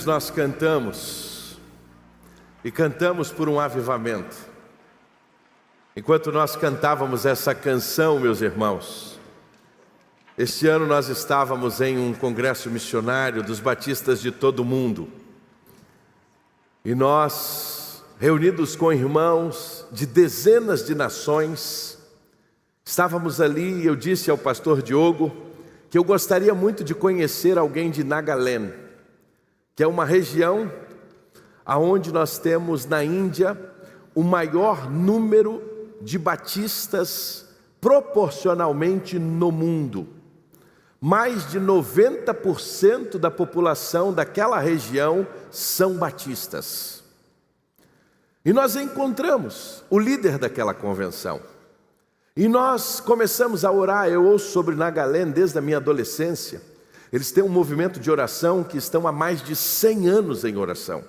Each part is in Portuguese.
Nós cantamos, e cantamos por um avivamento. Enquanto nós cantávamos essa canção, meus irmãos, este ano nós estávamos em um congresso missionário dos batistas de todo o mundo. E nós, reunidos com irmãos de dezenas de nações, estávamos ali e eu disse ao pastor Diogo que eu gostaria muito de conhecer alguém de Nagaland, que é uma região aonde nós temos na Índia o maior número de batistas proporcionalmente no mundo. Mais de 90% da população daquela região são batistas. E nós encontramos o líder daquela convenção. E nós começamos a orar. Eu ouço sobre Nagaland desde a minha adolescência. Eles têm um movimento de oração que estão há mais de 100 anos em oração.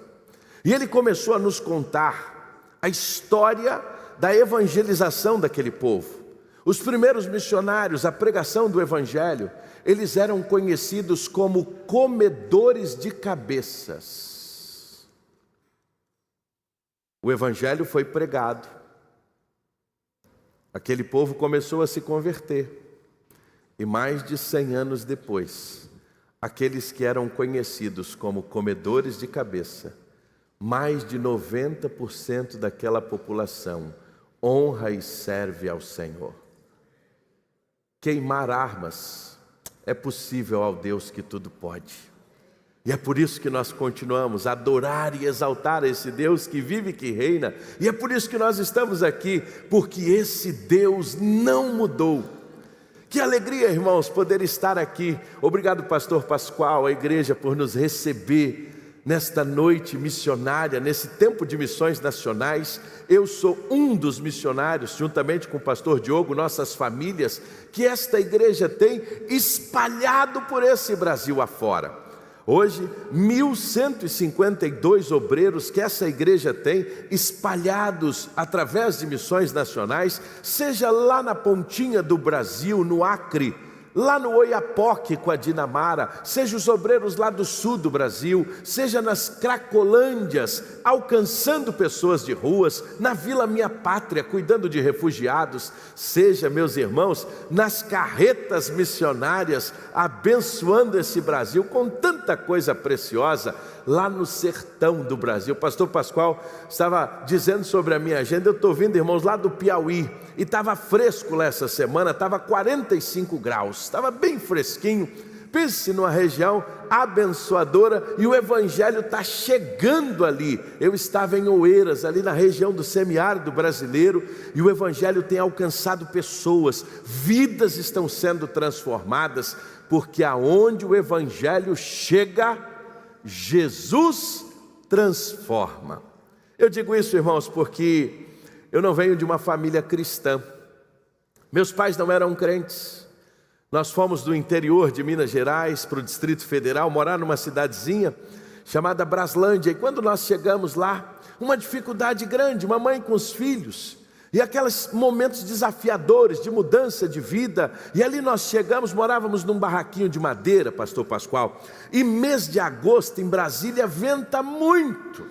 E ele começou a nos contar a história da evangelização daquele povo. Os primeiros missionários, a pregação do evangelho, eles eram conhecidos como comedores de cabeças. O evangelho foi pregado. Aquele povo começou a se converter. E mais de 100 anos depois, aqueles que eram conhecidos como comedores de cabeça, mais de 90% daquela população honra e serve ao Senhor. Queimar armas é possível ao Deus que tudo pode. E é por isso que nós continuamos a adorar e exaltar esse Deus que vive e que reina. E é por isso que nós estamos aqui, porque esse Deus não mudou. Que alegria, irmãos, poder estar aqui. Obrigado, pastor Pascoal, a igreja, por nos receber nesta noite missionária, nesse tempo de missões nacionais. Eu sou um dos missionários, juntamente com o pastor Diogo, nossas famílias, que esta igreja tem espalhado por esse Brasil afora. Hoje, 1.152 obreiros que essa igreja tem espalhados através de missões nacionais, seja lá na pontinha do Brasil, no Acre, lá no Oiapoque com a Dinamara, seja os obreiros lá do sul do Brasil, seja nas Cracolândias, alcançando pessoas de ruas, na Vila Minha Pátria, cuidando de refugiados, seja, meus irmãos, nas carretas missionárias, abençoando esse Brasil com tanta coisa preciosa, lá no sertão do Brasil. O pastor Pascoal estava dizendo sobre a minha agenda. Eu estou vindo, irmãos, lá do Piauí, e estava fresco lá essa semana, estava 45 graus, estava bem fresquinho. Pense numa região abençoadora, e o evangelho está chegando ali. Eu estava em Oeiras, ali na região do semiárido brasileiro, e o evangelho tem alcançado pessoas, vidas estão sendo transformadas, porque aonde o evangelho chega, Jesus transforma. Eu digo isso, irmãos, porque eu não venho de uma família cristã. Meus pais não eram crentes. Nós fomos do interior de Minas Gerais para o Distrito Federal, morar numa cidadezinha chamada Braslândia. E quando nós chegamos lá, uma dificuldade grande, uma mãe com os filhos, e aqueles momentos desafiadores de mudança de vida. E ali nós chegamos, morávamos num barraquinho de madeira, pastor Pascoal, e mês de agosto em Brasília venta muito.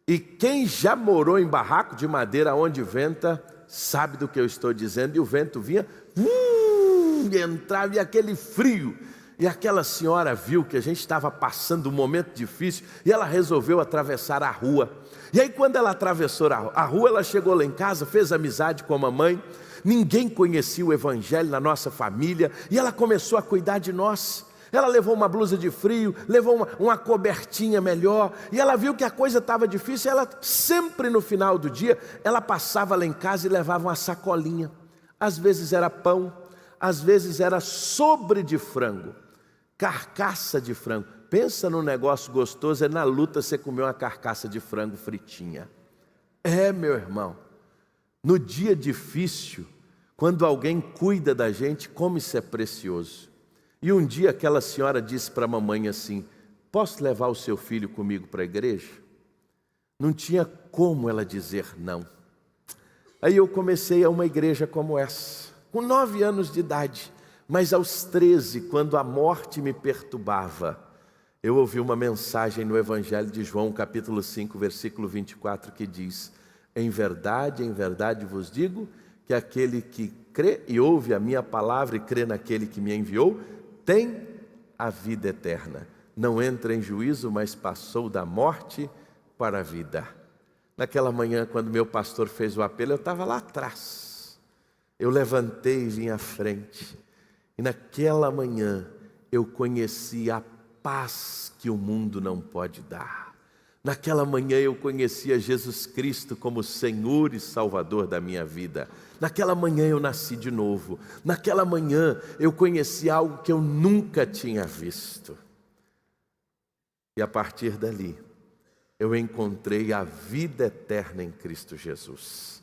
E quem já morou em barraco de madeira onde venta, sabe do que eu estou dizendo. E o vento vinha, e entrava, e aquele frio. E aquela senhora viu que a gente estava passando um momento difícil, e ela resolveu atravessar a rua. E aí quando ela atravessou a rua, ela chegou lá em casa, fez amizade com a mamãe. Ninguém conhecia o evangelho na nossa família, e ela começou a cuidar de nós. Ela levou uma blusa de frio, levou uma cobertinha melhor, e ela viu que a coisa estava difícil. Ela sempre no final do dia, ela passava lá em casa e levava uma sacolinha. Às vezes era pão, às vezes era sobre de frango, carcaça de frango. Pensa num negócio gostoso, é na luta você comer uma carcaça de frango fritinha. É, meu irmão, no dia difícil, quando alguém cuida da gente, como isso é precioso. E um dia aquela senhora disse para a mamãe assim: posso levar o seu filho comigo para a igreja? Não tinha como ela dizer não. Aí eu comecei a uma igreja como essa, com 9 anos de idade, mas aos 13, quando a morte me perturbava, eu ouvi uma mensagem no Evangelho de João, capítulo 5, versículo 24, que diz: em verdade vos digo, que aquele que crê e ouve a minha palavra e crê naquele que me enviou, tem a vida eterna. Não entra em juízo, mas passou da morte para a vida. Naquela manhã, quando meu pastor fez o apelo, eu estava lá atrás. Eu levantei e vim à frente. E naquela manhã, eu conheci a paz que o mundo não pode dar. Naquela manhã eu conhecia Jesus Cristo como Senhor e Salvador da minha vida. Naquela manhã eu nasci de novo. Naquela manhã eu conheci algo que eu nunca tinha visto. E a partir dali, eu encontrei a vida eterna em Cristo Jesus.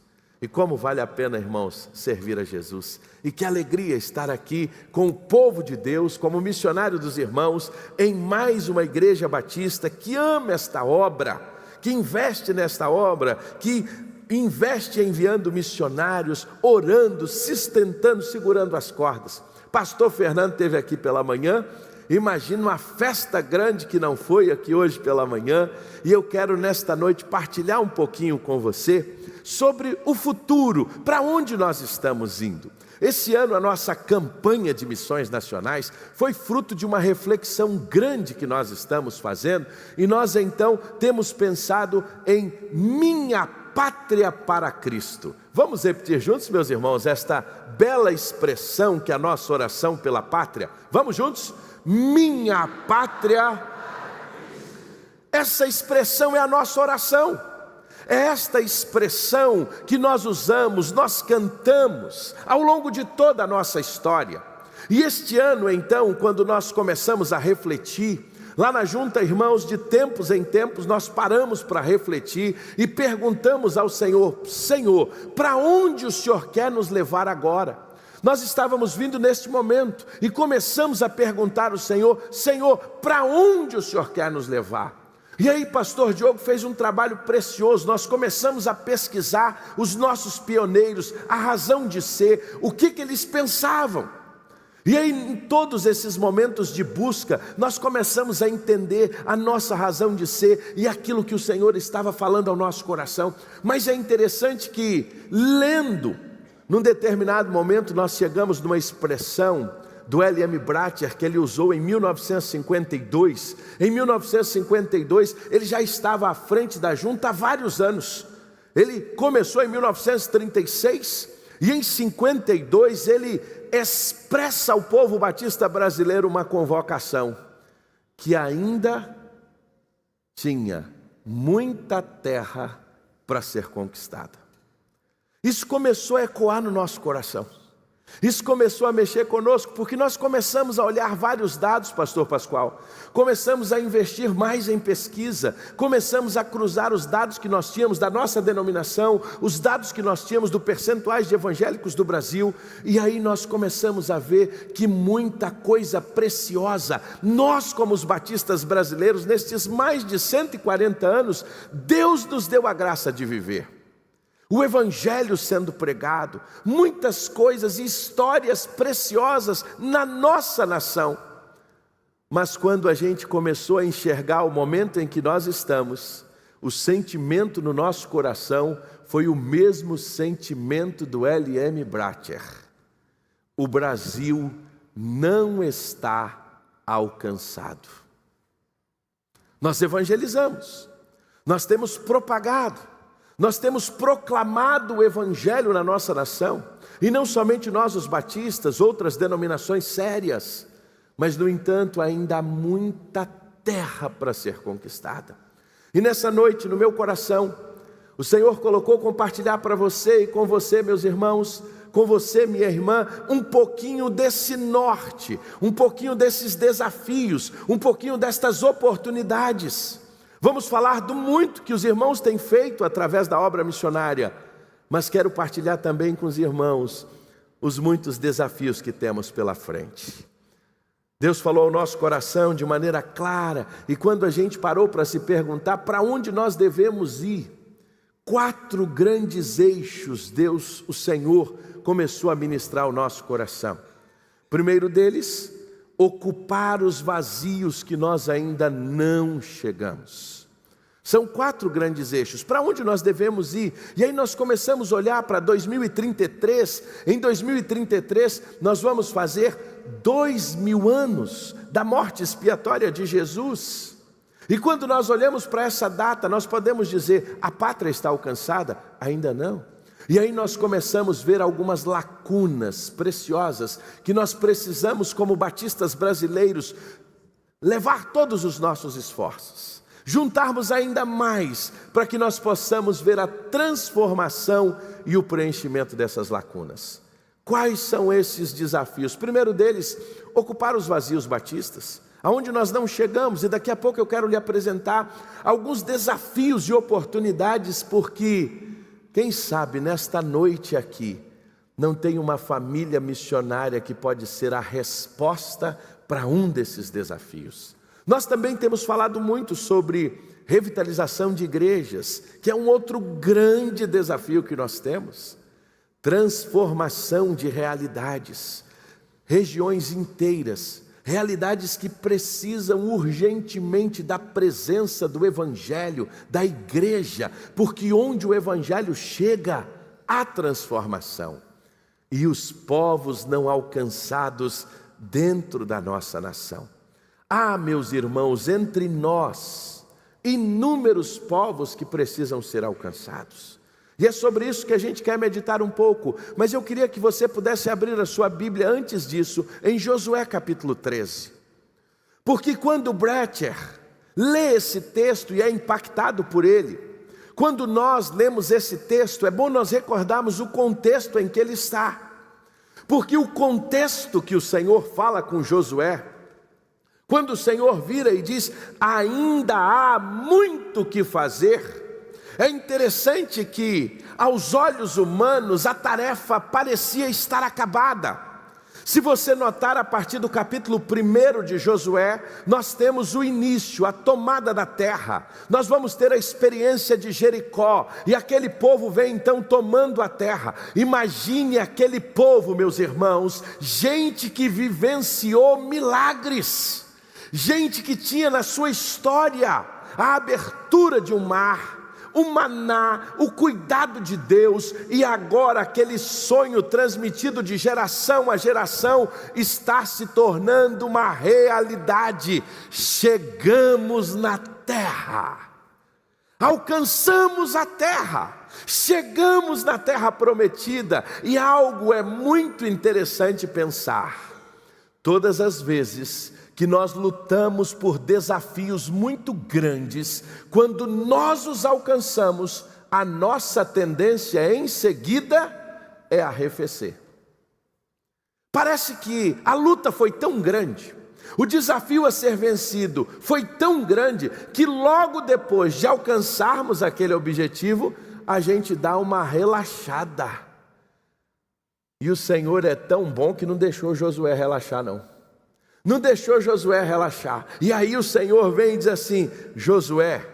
E como vale a pena, irmãos, servir a Jesus. E que alegria estar aqui com o povo de Deus, como missionário dos irmãos, em mais uma igreja batista que ama esta obra, que investe nesta obra, que investe enviando missionários, orando, sustentando, segurando as cordas. Pastor Fernando esteve aqui pela manhã. Imagina uma festa grande que não foi aqui hoje pela manhã. E eu quero nesta noite partilhar um pouquinho com você sobre o futuro, para onde nós estamos indo. Esse ano a nossa campanha de missões nacionais foi fruto de uma reflexão grande que nós estamos fazendo, e nós então temos pensado em minha pátria para Cristo. Vamos repetir juntos, meus irmãos, esta bela expressão que é a nossa oração pela pátria. Vamos juntos? Minha pátria. Essa expressão é a nossa oração. É esta expressão que nós usamos, nós cantamos ao longo de toda a nossa história. E este ano, então, quando nós começamos a refletir, lá na junta, irmãos, de tempos em tempos, nós paramos para refletir e perguntamos ao Senhor: Senhor, para onde o Senhor quer nos levar agora? Nós estávamos vindo neste momento e começamos a perguntar ao Senhor: Senhor, para onde o Senhor quer nos levar? E aí pastor Diogo fez um trabalho precioso. Nós começamos a pesquisar os nossos pioneiros, a razão de ser, o que eles pensavam. E aí em todos esses momentos de busca, nós começamos a entender a nossa razão de ser e aquilo que o Senhor estava falando ao nosso coração. Mas é interessante que, lendo, num determinado momento nós chegamos numa expressão do L.M. Bratcher, que ele usou em 1952. Em 1952, ele já estava à frente da junta há vários anos. Ele começou em 1936 e em 52 ele expressa ao povo batista brasileiro uma convocação que ainda tinha muita terra para ser conquistada. Isso começou a ecoar no nosso coração. Isso começou a mexer conosco, porque nós começamos a olhar vários dados, pastor Pascoal. Começamos a investir mais em pesquisa. Começamos a cruzar os dados que nós tínhamos da nossa denominação, os dados que nós tínhamos do percentuais de evangélicos do Brasil. E aí nós começamos a ver que muita coisa preciosa, nós como os batistas brasileiros, nestes mais de 140 anos, Deus nos deu a graça de viver. O Evangelho sendo pregado, muitas coisas e histórias preciosas na nossa nação. Mas quando a gente começou a enxergar o momento em que nós estamos, o sentimento no nosso coração foi o mesmo sentimento do L.M. Bratcher. O Brasil não está alcançado. Nós evangelizamos, nós temos propagado, nós temos proclamado o Evangelho na nossa nação, e não somente nós os batistas, outras denominações sérias, mas no entanto ainda há muita terra para ser conquistada. E nessa noite no meu coração, o Senhor colocou compartilhar para você e com você, meus irmãos, com você, minha irmã, um pouquinho desse norte, um pouquinho desses desafios, um pouquinho destas oportunidades. Vamos falar do muito que os irmãos têm feito através da obra missionária, mas quero partilhar também com os irmãos os muitos desafios que temos pela frente. Deus falou ao nosso coração de maneira clara, e quando a gente parou para se perguntar para onde nós devemos ir, 4 grandes eixos Deus, o Senhor, começou a ministrar ao nosso coração. O primeiro deles, ocupar os vazios que nós ainda não chegamos. São 4 grandes eixos. Para onde nós devemos ir? E aí nós começamos a olhar para 2033. Em 2033 nós vamos fazer 2000 anos da morte expiatória de Jesus. E quando nós olhamos para essa data, nós podemos dizer: a pátria está alcançada? Ainda não. E aí nós começamos a ver algumas lacunas preciosas que nós precisamos, como batistas brasileiros, levar todos os nossos esforços, juntarmos ainda mais para que nós possamos ver a transformação e o preenchimento dessas lacunas. Quais são esses desafios? Primeiro deles, ocupar os vazios batistas, aonde nós não chegamos, e daqui a pouco eu quero lhe apresentar alguns desafios e oportunidades, porque quem sabe nesta noite aqui não tem uma família missionária que pode ser a resposta para um desses desafios. Nós também temos falado muito sobre revitalização de igrejas, que é um outro grande desafio que nós temos. Transformação de realidades, regiões inteiras, realidades que precisam urgentemente da presença do Evangelho, da igreja, porque onde o Evangelho chega, há transformação. E os povos não alcançados dentro da nossa nação. Há, meus irmãos, entre nós, inúmeros povos que precisam ser alcançados. E é sobre isso que a gente quer meditar um pouco, mas eu queria que você pudesse abrir a sua Bíblia antes disso, em Josué capítulo 13. Porque quando Brecher lê esse texto e é impactado por ele, quando nós lemos esse texto, é bom nós recordarmos o contexto em que ele está. Porque o contexto que o Senhor fala com Josué, quando o Senhor vira e diz: ainda há muito que fazer, é interessante que, aos olhos humanos, a tarefa parecia estar acabada. Se você notar, a partir do capítulo 1 de Josué, nós temos o início, a tomada da terra. Nós vamos ter a experiência de Jericó, e aquele povo vem então tomando a terra. Imagine aquele povo, meus irmãos, gente que vivenciou milagres, gente que tinha na sua história a abertura de um mar, o maná, o cuidado de Deus, e agora aquele sonho transmitido de geração a geração está se tornando uma realidade. Chegamos na terra, alcançamos a terra, chegamos na terra prometida, e algo é muito interessante pensar: todas as vezes que nós lutamos por desafios muito grandes, quando nós os alcançamos, a nossa tendência em seguida é arrefecer. Parece que a luta foi tão grande, o desafio a ser vencido foi tão grande, que logo depois de alcançarmos aquele objetivo, a gente dá uma relaxada. E o Senhor é tão bom que não deixou Josué relaxar não. Não deixou Josué relaxar. E aí o Senhor vem e diz assim: Josué,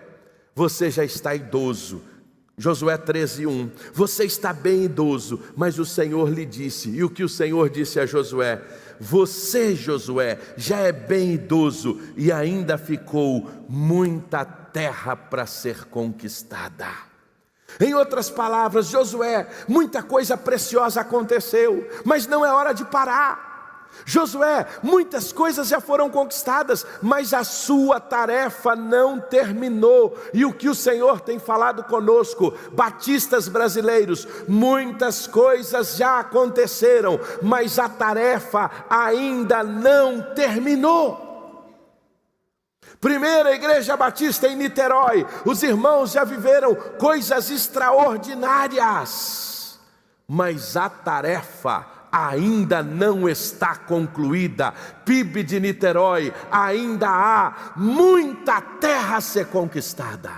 você já está idoso. Josué 13:1. Você está bem idoso, mas o Senhor lhe disse. E o que o Senhor disse a Josué? Você, Josué, já é bem idoso e ainda ficou muita terra para ser conquistada. Em outras palavras, Josué, muita coisa preciosa aconteceu, mas não é hora de parar. Josué, muitas coisas já foram conquistadas, mas a sua tarefa não terminou. E o que o Senhor tem falado conosco, batistas brasileiros: muitas coisas já aconteceram, mas a tarefa ainda não terminou. Primeira Igreja Batista em Niterói, os irmãos já viveram coisas extraordinárias, mas a tarefa ainda não está concluída. PIB de Niterói, ainda há muita terra a ser conquistada,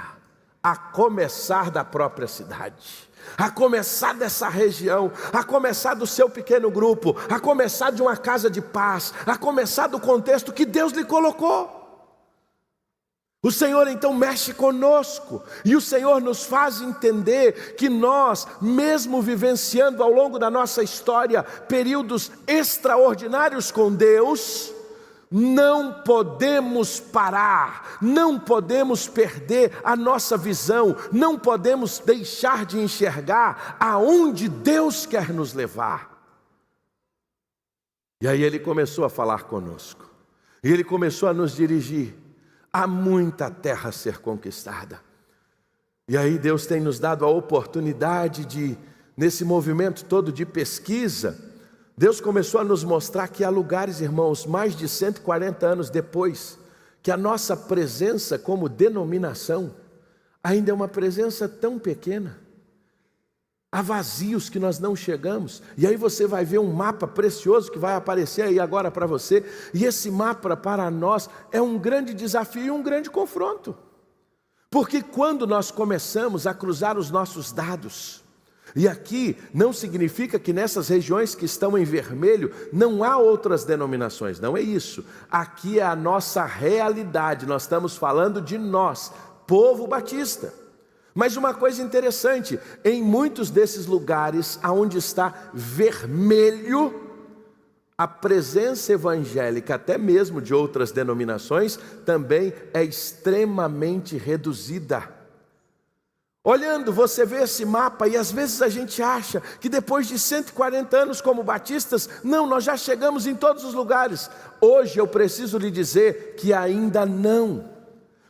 a começar da própria cidade, a começar dessa região, a começar do seu pequeno grupo, a começar de uma casa de paz, a começar do contexto que Deus lhe colocou. O Senhor então mexe conosco, e o Senhor nos faz entender que nós, mesmo vivenciando ao longo da nossa história períodos extraordinários com Deus, Não podemos parar, não podemos perder a nossa visão, não podemos deixar de enxergar aonde Deus quer nos levar. E aí ele começou a falar conosco, e ele começou a nos dirigir. Há muita terra a ser conquistada. E aí Deus tem nos dado a oportunidade de, nesse movimento todo de pesquisa, Deus começou a nos mostrar que há lugares, irmãos, mais de 140 anos depois, que a nossa presença como denominação ainda é uma presença tão pequena. Há vazios que nós não chegamos. E aí você vai ver um mapa precioso que vai aparecer aí agora para você. E esse mapa para nós é um grande desafio e um grande confronto. Porque quando nós começamos a cruzar os nossos dados, e aqui não significa que nessas regiões que estão em vermelho não há outras denominações, não é isso. Aqui é a nossa realidade, nós estamos falando de nós, povo batista. Mas uma coisa interessante, em muitos desses lugares onde está vermelho, a presença evangélica, até mesmo de outras denominações, também é extremamente reduzida. Olhando, você vê esse mapa e às vezes a gente acha que depois de 140 anos como batistas, não, nós já chegamos em todos os lugares. Hoje eu preciso lhe dizer que ainda não.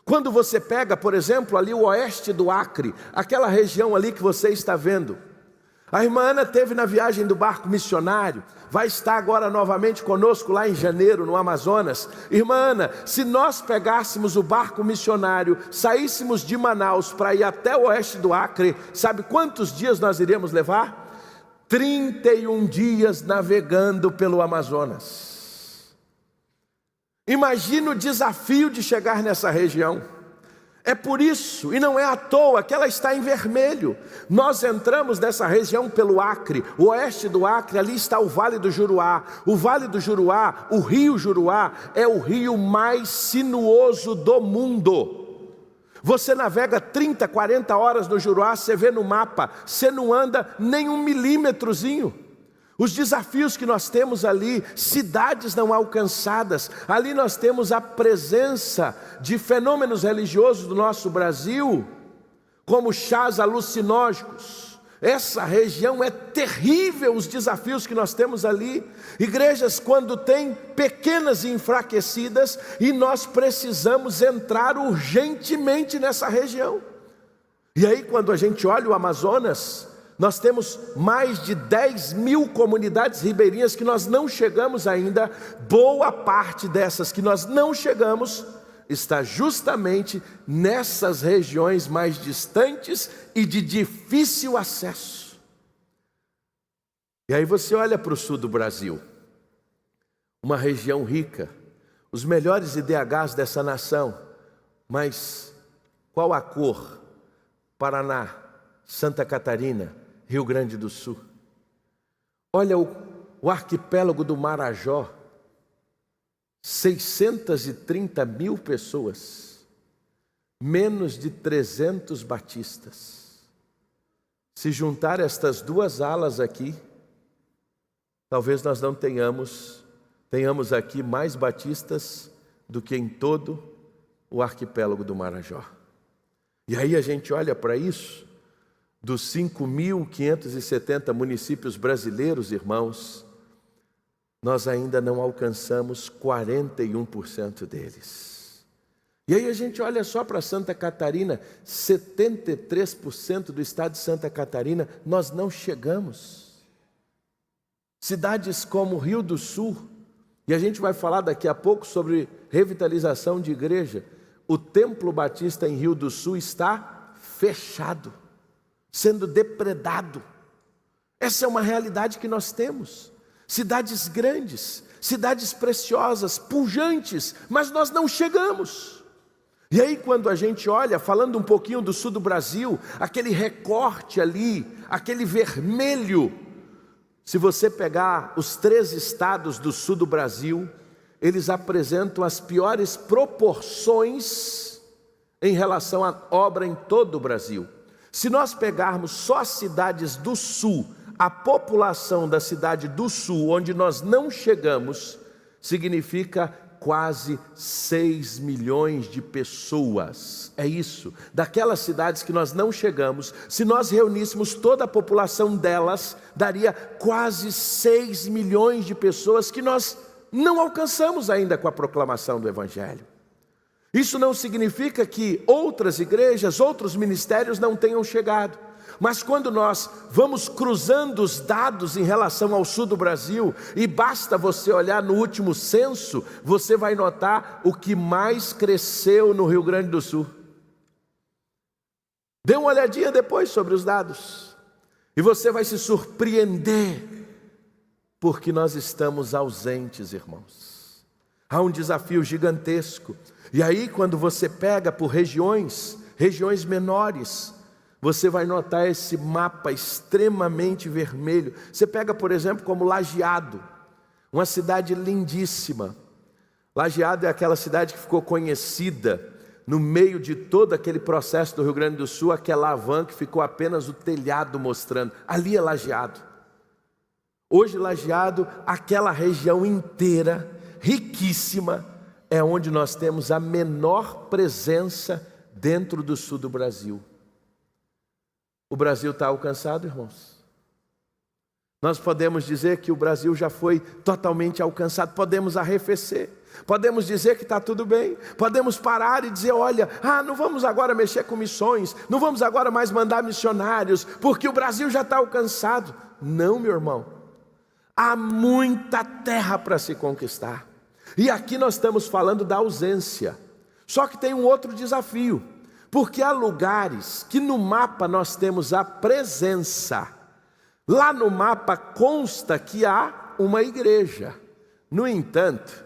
Quando você pega, por exemplo, ali o oeste do Acre, aquela região ali que você está vendo, a irmã Ana esteve na viagem do barco missionário, vai estar agora novamente conosco lá em janeiro, no Amazonas. Irmã Ana, se nós pegássemos o barco missionário, saíssemos de Manaus para ir até o oeste do Acre, sabe quantos dias nós iríamos levar? 31 dias navegando pelo Amazonas. Imagina o desafio de chegar nessa região. É por isso, e não é à toa, que ela está em vermelho. Nós entramos nessa região pelo Acre, o oeste do Acre, ali está o Vale do Juruá. O Vale do Juruá, o rio Juruá, é o rio mais sinuoso do mundo. Você navega 30, 40 horas no Juruá, você vê no mapa, você não anda nem um milímetrozinho. Os desafios que nós temos ali, cidades não alcançadas, ali nós temos a presença de fenômenos religiosos do nosso Brasil, como chás alucinógenos. Essa região é terrível, os desafios que nós temos ali. Igrejas quando têm pequenas e enfraquecidas, e nós precisamos entrar urgentemente nessa região. E aí quando a gente olha o Amazonas, nós temos mais de 10 mil comunidades ribeirinhas que nós não chegamos ainda. Boa parte dessas que nós não chegamos está justamente nessas regiões mais distantes e de difícil acesso. E aí você olha para o sul do Brasil, uma região rica, os melhores IDHs dessa nação, mas qual a cor? Paraná, Santa Catarina, Rio Grande do Sul. Olha o arquipélago do Marajó, 630 mil pessoas, menos de 300 batistas. Se juntar estas duas alas aqui, talvez nós não tenhamos aqui mais batistas do que em todo o arquipélago do Marajó. E aí a gente olha para isso. Dos 5.570 municípios brasileiros, irmãos, nós ainda não alcançamos 41% deles. E aí a gente olha só para Santa Catarina, 73% do estado de Santa Catarina, nós não chegamos. Cidades como Rio do Sul, e a gente vai falar daqui a pouco sobre revitalização de igreja, o Templo Batista em Rio do Sul está fechado, sendo depredado. Essa é uma realidade que nós temos. Cidades grandes, cidades preciosas, pujantes, mas nós não chegamos. E aí quando a gente olha, falando um pouquinho do sul do Brasil, aquele recorte ali, aquele vermelho, se você pegar os 3 estados do sul do Brasil, eles apresentam as piores proporções em relação à obra em todo o Brasil. Se nós pegarmos só as cidades do sul, a população da cidade do sul, onde nós não chegamos, significa quase 6 milhões de pessoas. É isso, daquelas cidades que nós não chegamos, se nós reuníssemos toda a população delas, daria quase 6 milhões de pessoas que nós não alcançamos ainda com a proclamação do Evangelho. Isso não significa que outras igrejas, outros ministérios não tenham chegado. Mas quando nós vamos cruzando os dados em relação ao sul do Brasil, e basta você olhar no último censo, você vai notar o que mais cresceu no Rio Grande do Sul. Dê uma olhadinha depois sobre os dados, e você vai se surpreender, porque nós estamos ausentes, irmãos. Há um desafio gigantesco. E aí, quando você pega por regiões menores, você vai notar esse mapa extremamente vermelho. Você pega, por exemplo, como Lajeado, uma cidade lindíssima. Lajeado é aquela cidade que ficou conhecida no meio de todo aquele processo do Rio Grande do Sul, aquela van que ficou apenas o telhado mostrando. Ali é Lajeado. Hoje Lajeado, aquela região inteira, riquíssima, é onde nós temos a menor presença dentro do sul do Brasil. O Brasil está alcançado, irmãos? Nós podemos dizer que o Brasil já foi totalmente alcançado, podemos arrefecer, podemos dizer que está tudo bem, podemos parar e dizer, olha, não vamos agora mexer com missões, não vamos agora mais mandar missionários, porque o Brasil já está alcançado. Não, meu irmão, há muita terra para se conquistar. E aqui nós estamos falando da ausência. Só que tem um outro desafio, porque há lugares que no mapa nós temos a presença. Lá no mapa consta que há uma igreja. No entanto,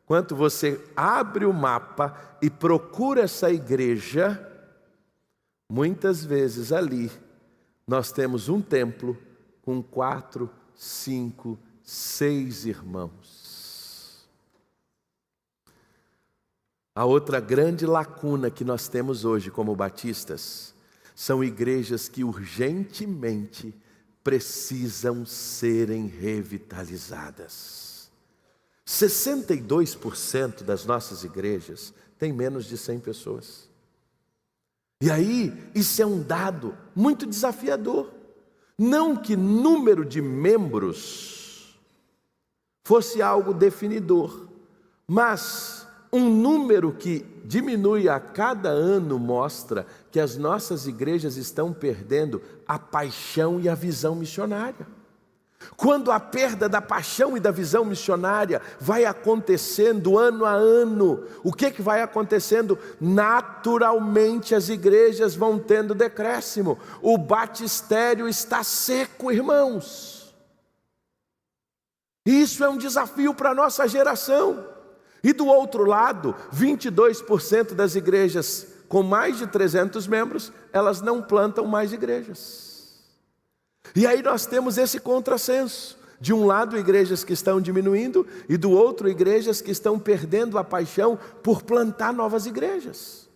quando você abre o mapa e procura essa igreja, muitas vezes ali nós temos um templo com 4, 5, 6 irmãos. A outra grande lacuna que nós temos hoje como batistas são igrejas que urgentemente precisam serem revitalizadas. 62% das nossas igrejas têm menos de 100 pessoas. E aí, isso é um dado muito desafiador. Não que número de membros fosse algo definidor, mas um número que diminui a cada ano mostra que as nossas igrejas estão perdendo a paixão e a visão missionária. Quando a perda da paixão e da visão missionária vai acontecendo ano a ano, o que vai acontecendo? Naturalmente as igrejas vão tendo decréscimo. O batistério está seco, irmãos. Isso é um desafio para a nossa geração. E do outro lado, 22% das igrejas com mais de 300 membros, elas não plantam mais igrejas. E aí nós temos esse contrassenso. De um lado, igrejas que estão diminuindo, e do outro, igrejas que estão perdendo a paixão por plantar novas igrejas.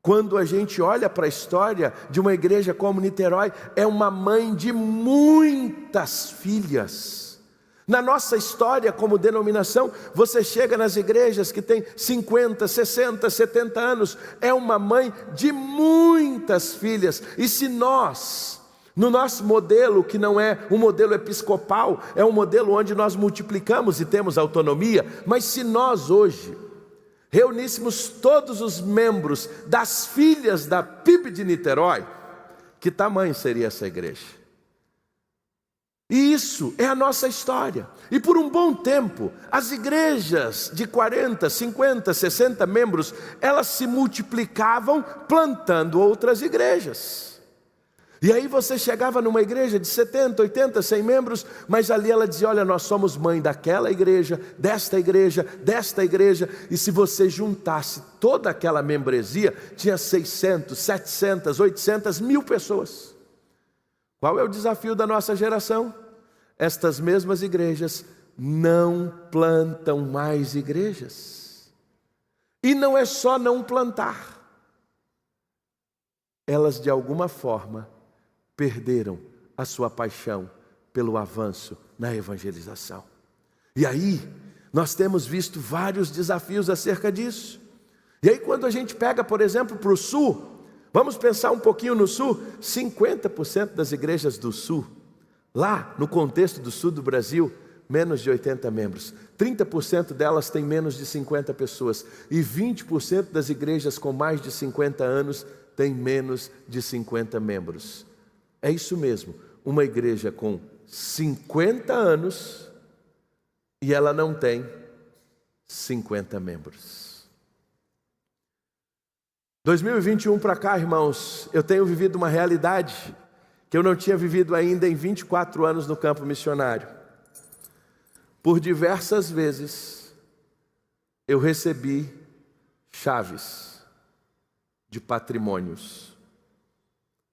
Quando a gente olha para a história de uma igreja como Niterói, é uma mãe de muitas filhas. Na nossa história como denominação, você chega nas igrejas que têm 50, 60, 70 anos, é uma mãe de muitas filhas. E se nós, no nosso modelo, que não é um modelo episcopal, é um modelo onde nós multiplicamos e temos autonomia, mas se nós hoje reuníssemos todos os membros das filhas da PIB de Niterói, que tamanho seria essa igreja? E isso é a nossa história. E por um bom tempo, as igrejas de 40, 50, 60 membros, elas se multiplicavam plantando outras igrejas. E aí você chegava numa igreja de 70, 80, 100 membros, mas ali ela dizia, olha, nós somos mãe daquela igreja, desta igreja, e se você juntasse toda aquela membresia, tinha 600, 700, 800, 1000 pessoas. Qual é o desafio da nossa geração? Estas mesmas igrejas não plantam mais igrejas. E não é só não plantar. Elas de alguma forma perderam a sua paixão pelo avanço na evangelização. E aí Nós temos visto vários desafios acerca disso. E aí quando a gente pega, por exemplo, para o sul, vamos pensar um pouquinho no sul, 50% das igrejas do sul, lá no contexto do sul do Brasil, menos de 80 membros. 30% delas têm menos de 50 pessoas. E 20% das igrejas com mais de 50 anos têm menos de 50 membros. É isso mesmo, uma igreja com 50 anos e ela não tem 50 membros. 2021 para cá, irmãos, eu tenho vivido uma realidade que eu não tinha vivido ainda em 24 anos no campo missionário. Por diversas vezes, eu recebi chaves de patrimônios,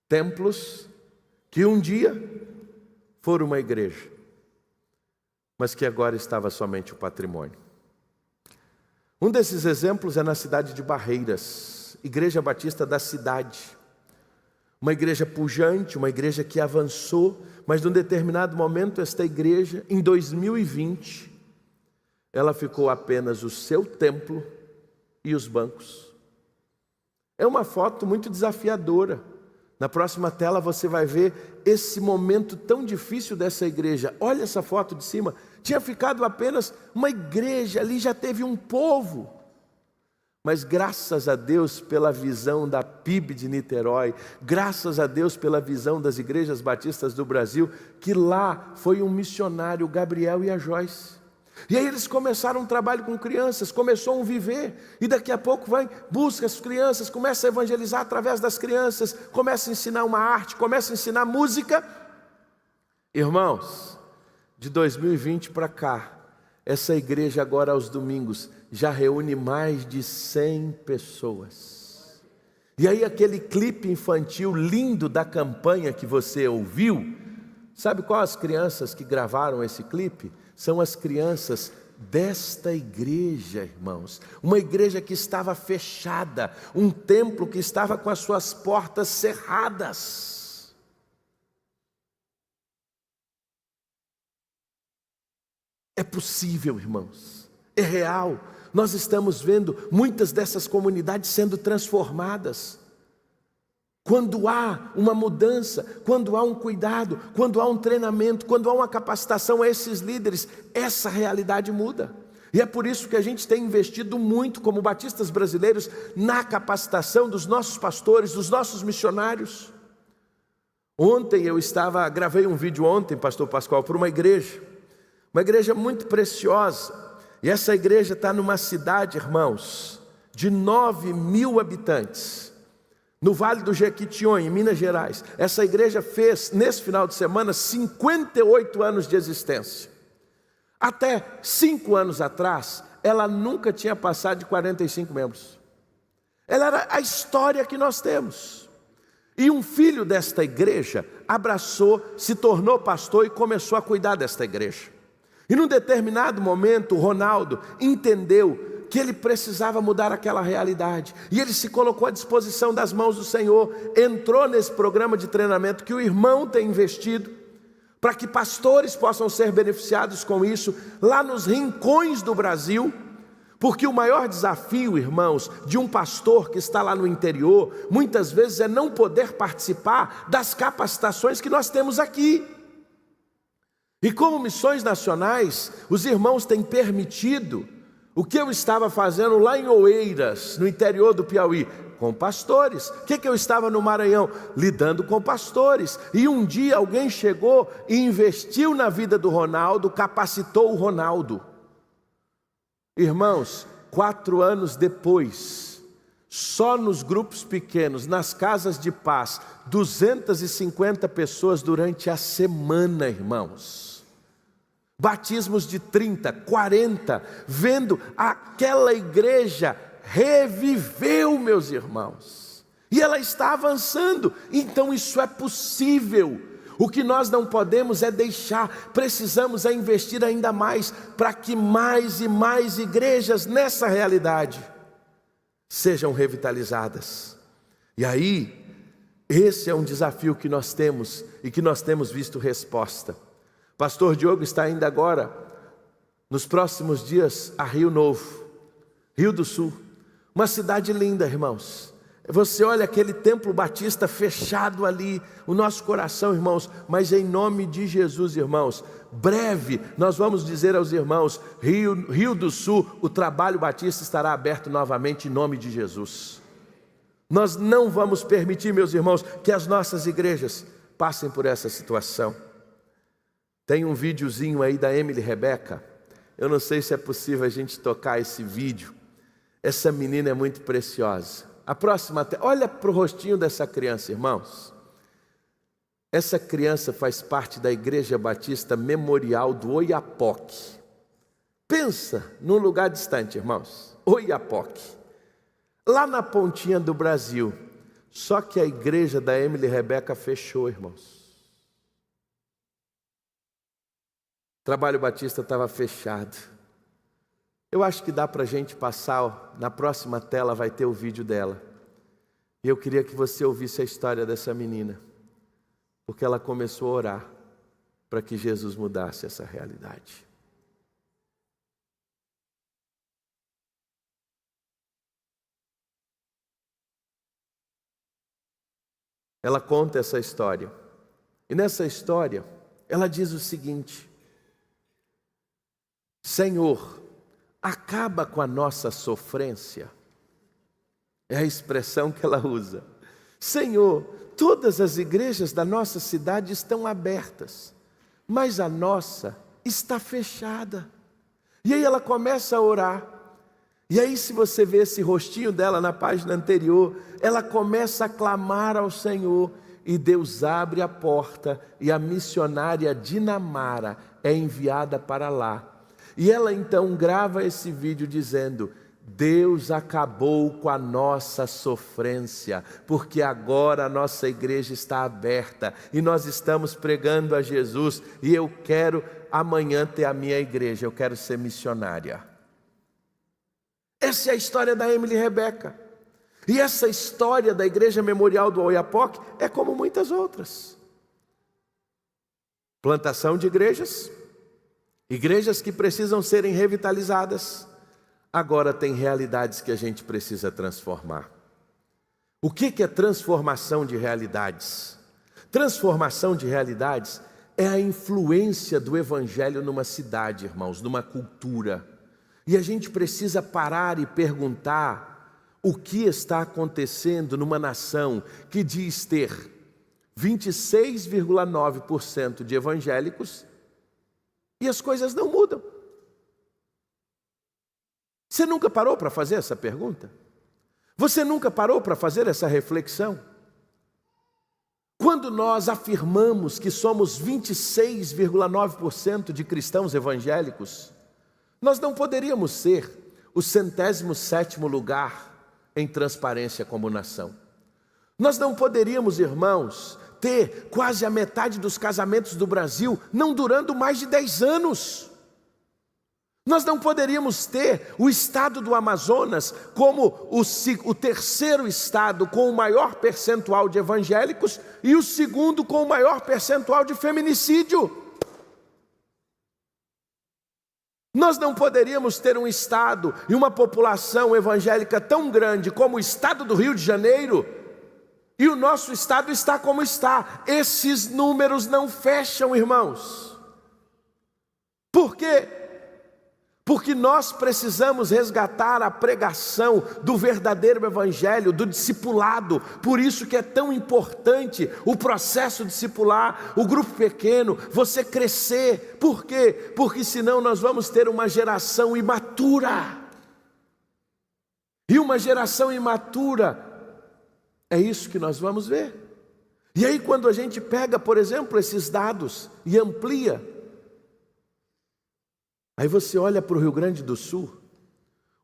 templos que um dia foram uma igreja, mas que agora estava somente o patrimônio. Um desses exemplos é na cidade de Barreiras, Igreja Batista da cidade. Uma igreja pujante, uma igreja que avançou, mas num determinado momento esta igreja, em 2020, ela ficou apenas o seu templo e os bancos. É uma foto muito desafiadora. Na próxima tela você vai ver esse momento tão difícil dessa igreja. Olha essa foto de cima. Tinha ficado apenas uma igreja, ali já teve um povo. Mas graças a Deus pela visão da PIB de Niterói, graças a Deus pela visão das igrejas batistas do Brasil, que lá foi um missionário, Gabriel e a Joyce. E aí eles começaram um trabalho com crianças, começou um viver, e daqui a pouco vai, busca as crianças, começa a evangelizar através das crianças, começa a ensinar uma arte, começa a ensinar música. Irmãos, de 2020 para cá, essa igreja agora aos domingos já reúne mais de 100 pessoas. E aí aquele clipe infantil lindo da campanha que você ouviu, sabe qual as crianças que gravaram esse clipe? São as crianças desta igreja, irmãos. Uma igreja que estava fechada, um templo que estava com as suas portas cerradas. É possível, irmãos, é real. Nós estamos vendo muitas dessas comunidades sendo transformadas. Quando há uma mudança, quando há um cuidado, quando há um treinamento, quando há uma capacitação a esses líderes, essa realidade muda. E é por isso que a gente tem investido muito, como batistas brasileiros, na capacitação dos nossos pastores, dos nossos missionários. Ontem gravei um vídeo ontem, pastor Pascoal, para uma igreja muito preciosa. E essa igreja está numa cidade, irmãos, de 9.000 habitantes. No Vale do Jequitinhonha, em Minas Gerais. Essa igreja fez, nesse final de semana, 58 anos de existência. Até 5 anos atrás, ela nunca tinha passado de 45 membros. Ela era a história que nós temos. E um filho desta igreja abraçou, se tornou pastor e começou a cuidar desta igreja. E num determinado momento, o Ronaldo entendeu que ele precisava mudar aquela realidade. E ele se colocou à disposição das mãos do Senhor, entrou nesse programa de treinamento que o irmão tem investido, para que pastores possam ser beneficiados com isso, lá nos rincões do Brasil, porque o maior desafio, irmãos, de um pastor que está lá no interior, muitas vezes é não poder participar das capacitações que nós temos aqui. E como missões nacionais, os irmãos têm permitido o que eu estava fazendo lá em Oeiras, no interior do Piauí, com pastores. O que eu estava no Maranhão? Lidando com pastores. E um dia alguém chegou e investiu na vida do Ronaldo, capacitou o Ronaldo. Irmãos, 4 anos depois, só nos grupos pequenos, nas casas de paz, 250 pessoas durante a semana, irmãos. Batismos de 30, 40, vendo aquela igreja reviveu, meus irmãos. E ela está avançando, então isso é possível. O que nós não podemos é deixar, precisamos investir ainda mais, para que mais e mais igrejas nessa realidade sejam revitalizadas. E aí, esse é um desafio que nós temos e que nós temos visto resposta. Pastor Diogo está ainda agora nos próximos dias a Rio Novo, Rio do Sul, uma cidade linda, irmãos. Você olha aquele templo batista fechado ali, o nosso coração, irmãos, mas em nome de Jesus, irmãos, breve nós vamos dizer aos irmãos, Rio do Sul, o trabalho batista estará aberto novamente em nome de Jesus. Nós não vamos permitir, meus irmãos, que as nossas igrejas passem por essa situação. Tem um videozinho aí da Emily Rebeca, eu não sei se é possível a gente tocar esse vídeo. Essa menina é muito preciosa. A próxima, olha para o rostinho dessa criança, irmãos. Essa criança faz parte da Igreja Batista Memorial do Oiapoque. Pensa num lugar distante, irmãos. Oiapoque. Lá na pontinha do Brasil. Só que a igreja da Emily Rebeca fechou, irmãos. O trabalho batista estava fechado. Eu acho que dá para a gente passar, na próxima tela vai ter o vídeo dela. E eu queria que você ouvisse a história dessa menina. Porque ela começou a orar para que Jesus mudasse essa realidade. Ela conta essa história. E nessa história, ela diz o seguinte: Senhor, acaba com a nossa sofrência. É a expressão que ela usa. Senhor, todas as igrejas da nossa cidade estão abertas, mas a nossa está fechada. E aí ela começa a orar. E aí, se você vê esse rostinho dela na página anterior, ela começa a clamar ao Senhor, e Deus abre a porta, e a missionária Dinamara é enviada para lá. E ela então grava esse vídeo dizendo: Deus acabou com a nossa sofrência, porque agora a nossa igreja está aberta, e nós estamos pregando a Jesus, e eu quero amanhã ter a minha igreja, eu quero ser missionária. Essa é a história da Emily Rebeca. E essa história da Igreja Memorial do Oiapoque é como muitas outras. Plantação de igrejas, igrejas que precisam serem revitalizadas. Agora tem realidades que a gente precisa transformar. O que é transformação de realidades? Transformação de realidades é a influência do Evangelho numa cidade, irmãos, numa cultura. E a gente precisa parar e perguntar o que está acontecendo numa nação que diz ter 26,9% de evangélicos e as coisas não mudam. Você nunca parou para fazer essa pergunta? Você nunca parou para fazer essa reflexão? Quando nós afirmamos que somos 26,9% de cristãos evangélicos, nós não poderíamos ser o 107º lugar em transparência como nação. Nós não poderíamos, irmãos, ter quase a metade dos casamentos do Brasil não durando mais de 10 anos. Nós não poderíamos ter o estado do Amazonas como o terceiro estado com o maior percentual de evangélicos e o segundo com o maior percentual de feminicídio. Nós não poderíamos ter um estado e uma população evangélica tão grande como o estado do Rio de Janeiro, e o nosso estado está como está. Esses números não fecham, irmãos. Por quê? Porque nós precisamos resgatar a pregação do verdadeiro evangelho, do discipulado. Por isso que é tão importante o processo discipular, o grupo pequeno, você crescer. Por quê? Porque senão nós vamos ter uma geração imatura. E uma geração imatura, é isso que nós vamos ver. E aí quando a gente pega, por exemplo, esses dados e amplia, aí você olha para o Rio Grande do Sul.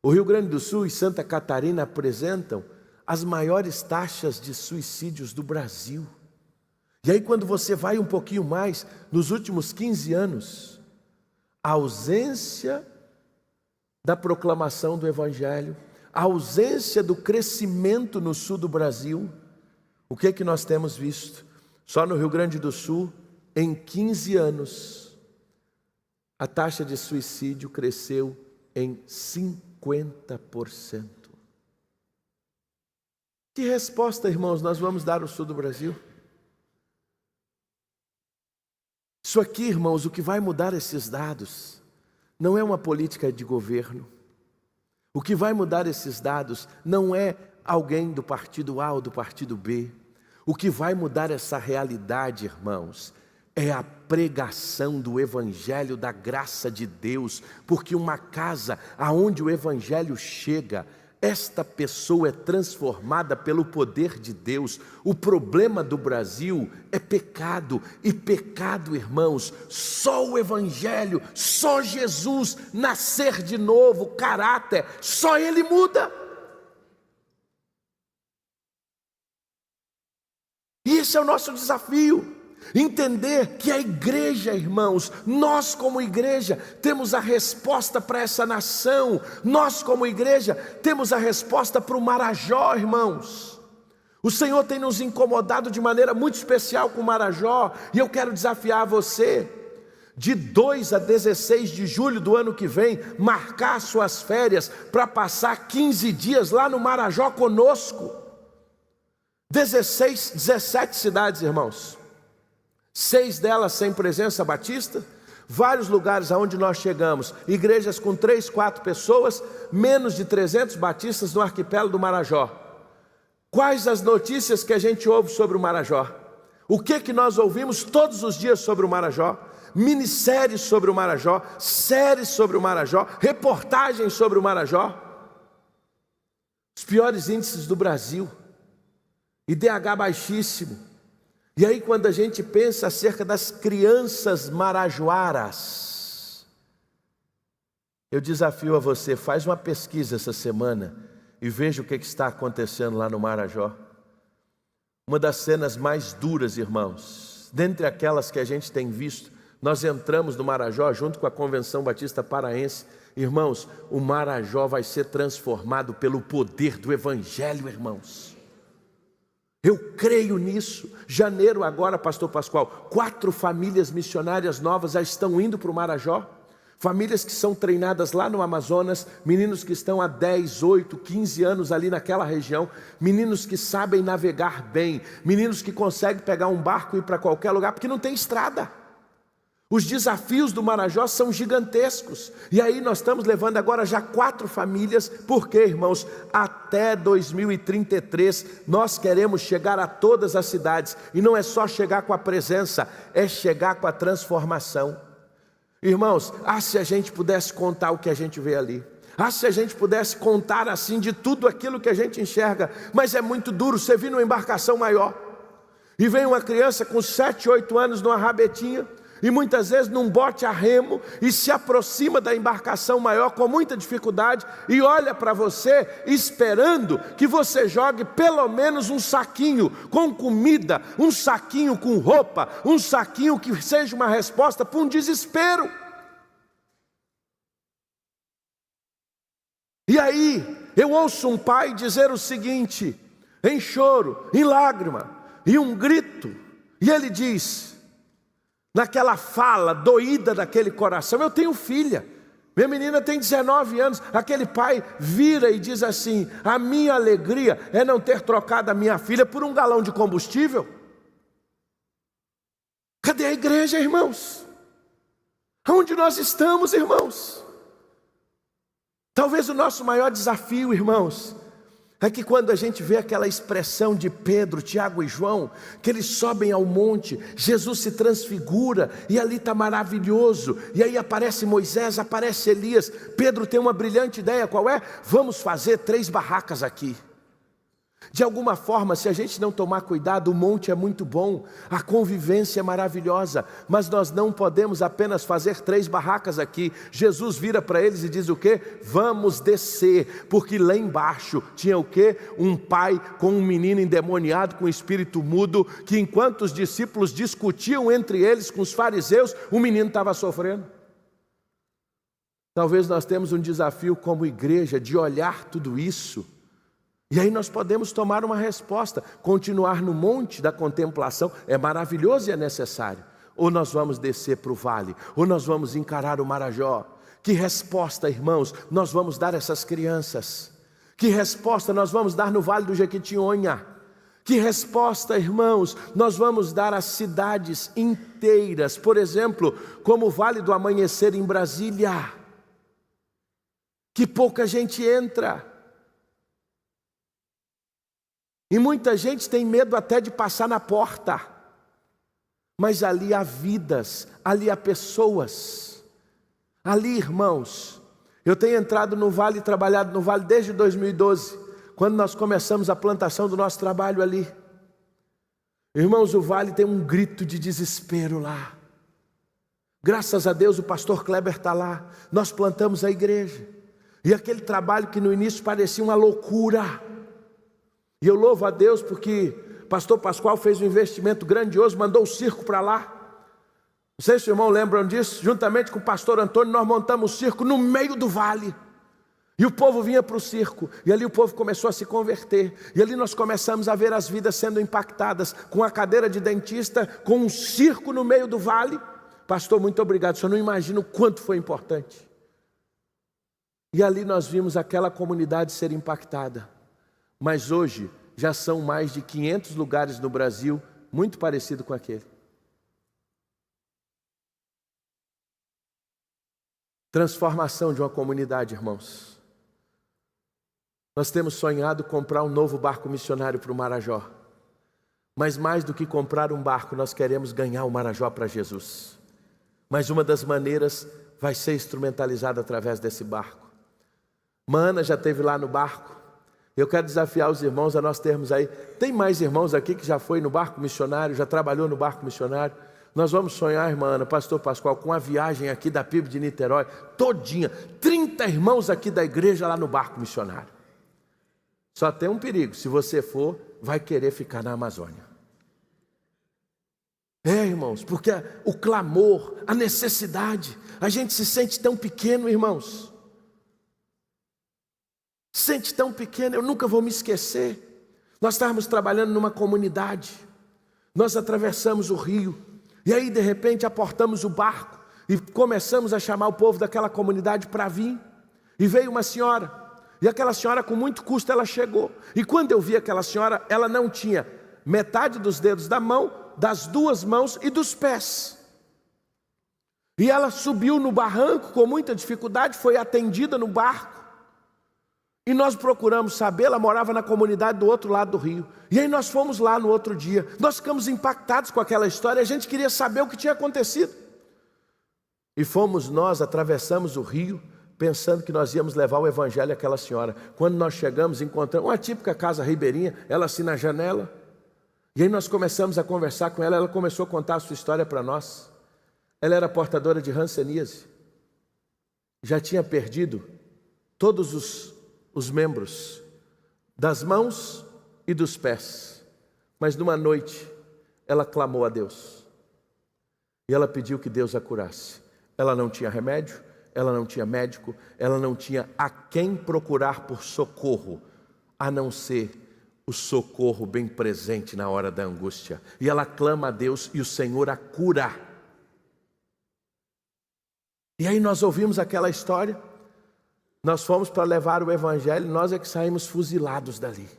O Rio Grande do Sul e Santa Catarina apresentam as maiores taxas de suicídios do Brasil. E aí quando você vai um pouquinho mais, nos últimos 15 anos, a ausência da proclamação do Evangelho, a ausência do crescimento no sul do Brasil, o que é que nós temos visto? Só no Rio Grande do Sul, em 15 anos, a taxa de suicídio cresceu em 50%. Que resposta, irmãos, nós vamos dar ao sul do Brasil? Isso aqui, irmãos, o que vai mudar esses dados não é uma política de governo. O que vai mudar esses dados não é alguém do partido A ou do partido B. O que vai mudar essa realidade, irmãos, é a pregação do Evangelho da graça de Deus, porque uma casa aonde o Evangelho chega, esta pessoa é transformada pelo poder de Deus. O problema do Brasil é pecado, e pecado, irmãos, só o Evangelho, só Jesus, nascer de novo, caráter, só Ele muda. E esse é o nosso desafio. Entender que a igreja, irmãos, nós como igreja temos a resposta para essa nação. Nós como igreja temos a resposta para o Marajó, irmãos. O Senhor tem nos incomodado de maneira muito especial com o Marajó. E eu quero desafiar você, de 2 a 16 de julho do ano que vem, marcar suas férias para passar 15 dias lá no Marajó conosco. 17 cidades, irmãos. 6 delas sem presença batista, vários lugares aonde nós chegamos, igrejas com 3, 4 pessoas, menos de 300 batistas no arquipélago do Marajó. Quais as notícias que a gente ouve sobre o Marajó? O que nós ouvimos todos os dias sobre o Marajó? Minisséries sobre o Marajó, séries sobre o Marajó, reportagens sobre o Marajó. Os piores índices do Brasil, IDH baixíssimo. E aí quando a gente pensa acerca das crianças marajoaras, eu desafio a você, faz uma pesquisa essa semana e veja o que está acontecendo lá no Marajó. Uma das cenas mais duras, irmãos, dentre aquelas que a gente tem visto, nós entramos no Marajó junto com a Convenção Batista Paraense. Irmãos, o Marajó vai ser transformado pelo poder do Evangelho, irmãos. Eu creio nisso. Janeiro agora, pastor Pascoal, 4 famílias missionárias novas já estão indo para o Marajó. Famílias que são treinadas lá no Amazonas, meninos que estão há 10, 8, 15 anos ali naquela região, meninos que sabem navegar bem, meninos que conseguem pegar um barco e ir para qualquer lugar, porque não tem estrada. Os desafios do Marajó são gigantescos. E aí nós estamos levando agora já 4 famílias, porque, irmãos, até 2033 nós queremos chegar a todas as cidades. E não é só chegar com a presença, é chegar com a transformação. Irmãos, se a gente pudesse contar o que a gente vê ali. Se a gente pudesse contar assim de tudo aquilo que a gente enxerga. Mas é muito duro, você vir numa embarcação maior e vem uma criança com 7, 8 anos numa rabetinha, e muitas vezes num bote a remo, e se aproxima da embarcação maior com muita dificuldade, e olha para você esperando que você jogue pelo menos um saquinho com comida, um saquinho com roupa, um saquinho que seja uma resposta para um desespero. E aí eu ouço um pai dizer o seguinte, em choro, em lágrima, e um grito, e ele diz, naquela fala doída daquele coração, eu tenho filha, minha menina tem 19 anos, aquele pai vira e diz assim, a minha alegria é não ter trocado a minha filha por um galão de combustível. Cadê a igreja, irmãos? Aonde nós estamos, irmãos? Talvez o nosso maior desafio, irmãos, é que quando a gente vê aquela expressão de Pedro, Tiago e João, que eles sobem ao monte, Jesus se transfigura, e ali está maravilhoso, e aí aparece Moisés, aparece Elias, Pedro tem uma brilhante ideia, qual é? Vamos fazer 3 barracas aqui. De alguma forma, se a gente não tomar cuidado, o monte é muito bom, a convivência é maravilhosa, mas nós não podemos apenas fazer 3 barracas aqui. Jesus vira para eles e diz o quê? Vamos descer, porque lá embaixo tinha o quê? Um pai com um menino endemoniado com espírito mudo, que enquanto os discípulos discutiam entre eles com os fariseus, o menino estava sofrendo. Talvez nós temos um desafio como igreja de olhar tudo isso, e aí nós podemos tomar uma resposta. Continuar no monte da contemplação é maravilhoso e é necessário. ou nós vamos descer para o vale, ou nós vamos encarar o Marajó? Que resposta, irmãos, nós vamos dar a essas crianças? Que resposta nós vamos dar no Vale do Jequitinhonha? Que resposta, irmãos, nós vamos dar às cidades inteiras? Por exemplo, como o Vale do Amanhecer em Brasília, que pouca gente entra. E muita gente tem medo até de passar na porta. Mas ali há vidas, ali há pessoas. Ali, irmãos, eu tenho entrado no Vale, trabalhado no Vale desde 2012, quando nós começamos a plantação do nosso trabalho ali. Irmãos, o Vale tem um grito de desespero lá. Graças a Deus o pastor Kleber está lá. Nós plantamos a igreja. E aquele trabalho que no início parecia uma loucura. E eu louvo a Deus porque o pastor Pascoal fez um investimento grandioso, mandou o circo para lá. Não sei se os irmãos lembram disso. Juntamente com o pastor Antônio, nós montamos o circo no meio do vale. E o povo vinha para o circo. E ali o povo começou a se converter. E ali nós começamos a ver as vidas sendo impactadas. Com a cadeira de dentista, com um circo no meio do vale. Pastor, muito obrigado. O senhor não imagina o quanto foi importante. E ali nós vimos aquela comunidade ser impactada. Mas hoje já são mais de 500 lugares no Brasil, muito parecido com aquele. Transformação de uma comunidade, irmãos. Nós temos sonhado comprar um novo barco missionário para o Marajó. Mas mais do que comprar um barco, nós queremos ganhar o Marajó para Jesus. Mas uma das maneiras vai ser instrumentalizada através desse barco. Mana já esteve lá no barco. Eu quero desafiar os irmãos a nós termos aí. Tem mais irmãos aqui que já foi no barco missionário, já trabalhou no barco missionário. Nós vamos sonhar, irmã Ana, pastor Pascoal, com a viagem aqui da PIB de Niterói, todinha, 30 irmãos aqui da igreja lá no barco missionário. Só tem um perigo, se você for, vai querer ficar na Amazônia. Irmãos, porque o clamor, a necessidade, a gente se sente tão pequeno, irmãos. Sente tão pequeno, eu nunca vou me esquecer. Nós estávamos trabalhando numa comunidade, nós atravessamos o rio, e aí de repente aportamos o barco, e começamos a chamar o povo daquela comunidade para vir, e veio uma senhora, e aquela senhora com muito custo ela chegou, e quando eu vi aquela senhora, ela não tinha metade dos dedos da mão, das duas mãos e dos pés, e ela subiu no barranco com muita dificuldade, foi atendida no barco, e nós procuramos saber, ela morava na comunidade do outro lado do rio. E aí nós fomos lá no outro dia. Nós ficamos impactados com aquela história. A gente queria saber o que tinha acontecido. E fomos nós, atravessamos o rio, pensando que nós íamos levar o evangelho àquela senhora. Quando nós chegamos, encontramos uma típica casa ribeirinha, ela assim na janela. E aí nós começamos a conversar com ela. Ela começou a contar a sua história para nós. Ela era portadora de hanseníase. Já tinha perdido todos os membros das mãos e dos pés, mas numa noite ela clamou a Deus e ela pediu que Deus a curasse. Ela não tinha remédio, ela não tinha médico, ela não tinha a quem procurar por socorro, a não ser o socorro bem presente na hora da angústia, e ela clama a Deus e o Senhor a cura. E aí nós ouvimos aquela história. Nós fomos para levar o evangelho, nós é que saímos fuzilados dali.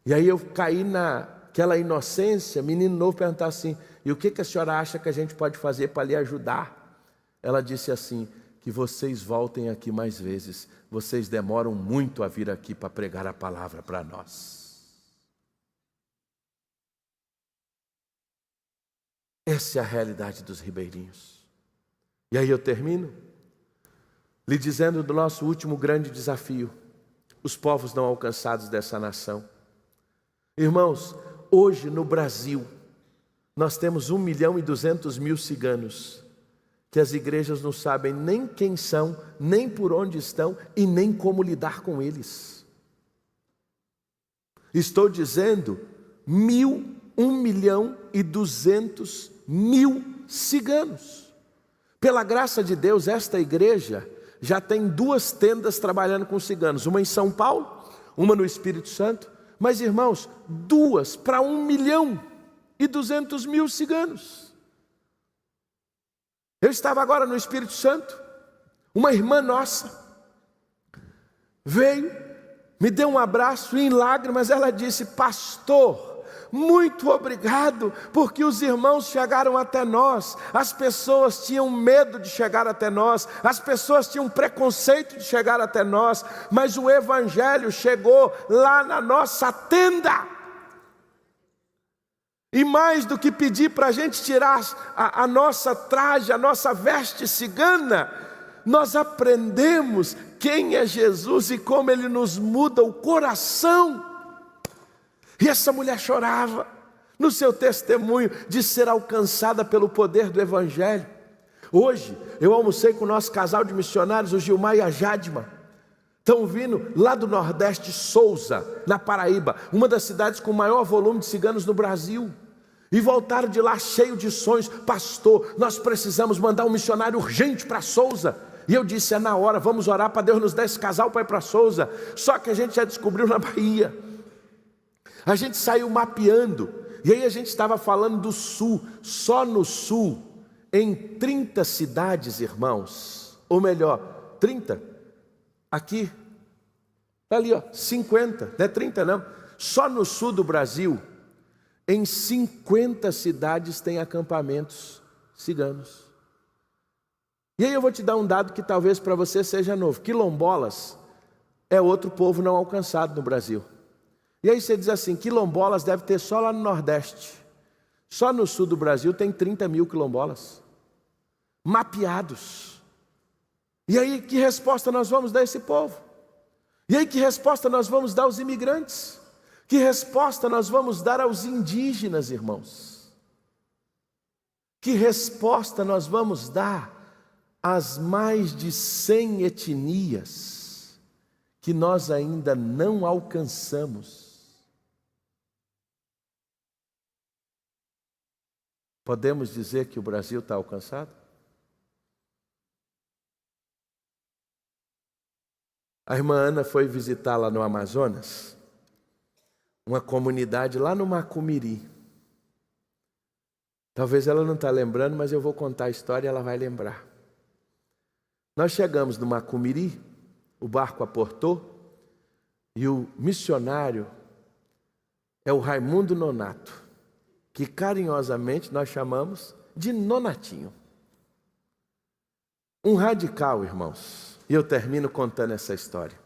E aí eu caí naquela inocência, menino novo perguntar assim, e o que a senhora acha que a gente pode fazer para lhe ajudar? Ela disse assim, que vocês voltem aqui mais vezes, vocês demoram muito a vir aqui para pregar a palavra para nós. Essa é a realidade dos ribeirinhos. E aí eu termino lhe dizendo do nosso último grande desafio, os povos não alcançados dessa nação. Irmãos, hoje no Brasil, nós temos 1.200.000 ciganos, que as igrejas não sabem nem quem são, nem por onde estão e nem como lidar com eles. Estou dizendo 1.200.000 ciganos. Pela graça de Deus, esta igreja já tem 2 tendas trabalhando com ciganos, uma em São Paulo, uma no Espírito Santo, mas irmãos, 2 para 1.200.000 ciganos. Eu estava agora no Espírito Santo, uma irmã nossa veio, me deu um abraço e em lágrimas ela disse: pastor, muito obrigado, porque os irmãos chegaram até nós. As pessoas tinham medo de chegar até nós, as pessoas tinham preconceito de chegar até nós, mas o Evangelho chegou lá na nossa tenda. E mais do que pedir para a gente tirar a nossa traje, a nossa veste cigana, nós aprendemos quem é Jesus e como Ele nos muda o coração. E essa mulher chorava no seu testemunho de ser alcançada pelo poder do Evangelho. Hoje eu almocei com o nosso casal de missionários, o Gilmar e a Jadma. Estão vindo lá do Nordeste, Souza, na Paraíba, uma das cidades com maior volume de ciganos no Brasil. E voltaram de lá cheio de sonhos: pastor, nós precisamos mandar um missionário urgente para Souza. E eu disse: é na hora, vamos orar para Deus nos dar esse casal para ir para Souza. Só que a gente já descobriu na Bahia. A gente saiu mapeando, e aí a gente estava falando do sul. Só no sul, em 30 cidades, irmãos, ou melhor, 30, aqui, ali ó, 50, não é 30 não, só no sul do Brasil, em 50 cidades tem acampamentos ciganos. E aí eu vou te dar um dado que talvez para você seja novo: quilombolas é outro povo não alcançado no Brasil. E aí você diz assim: quilombolas deve ter só lá no Nordeste. Só no sul do Brasil tem 30 mil quilombolas mapeados. E aí que resposta nós vamos dar a esse povo? E aí que resposta nós vamos dar aos imigrantes? Que resposta nós vamos dar aos indígenas, irmãos? Que resposta nós vamos dar às mais de 100 etnias que nós ainda não alcançamos? Podemos dizer que o Brasil está alcançado? A irmã Ana foi visitar lá no Amazonas uma comunidade lá no Macumiri. Talvez ela não está lembrando, mas eu vou contar a história e ela vai lembrar. Nós chegamos no Macumiri, o barco aportou e o missionário é o Raimundo Nonato, que carinhosamente nós chamamos de Nonatinho. Um radical, irmãos. E eu termino contando essa história.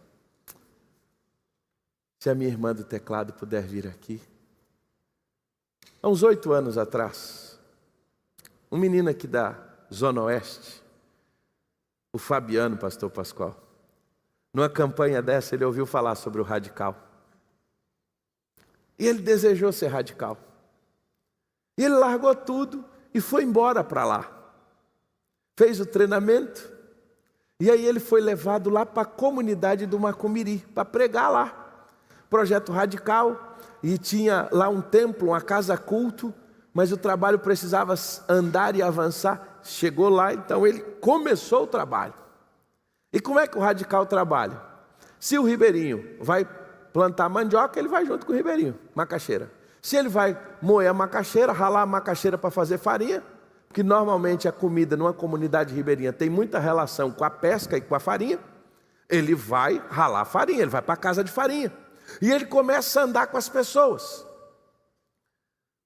Se a minha irmã do teclado puder vir aqui. Há uns 8 anos atrás, um menino aqui da Zona Oeste, o Fabiano, pastor Pascoal, numa campanha dessa ele ouviu falar sobre o radical. E ele desejou ser radical. E ele largou tudo e foi embora para lá. Fez o treinamento. E aí ele foi levado lá para a comunidade do Macumiri, para pregar lá. Projeto radical. E tinha lá um templo, uma casa culto. Mas o trabalho precisava andar e avançar. Chegou lá, então ele começou o trabalho. E como é que o radical trabalha? Se o ribeirinho vai plantar mandioca, ele vai junto com o ribeirinho, macaxeira. Se ele vai moer a macaxeira, ralar a macaxeira para fazer farinha, porque normalmente a comida numa comunidade ribeirinha tem muita relação com a pesca e com a farinha, ele vai ralar a farinha, ele vai para a casa de farinha. E ele começa a andar com as pessoas.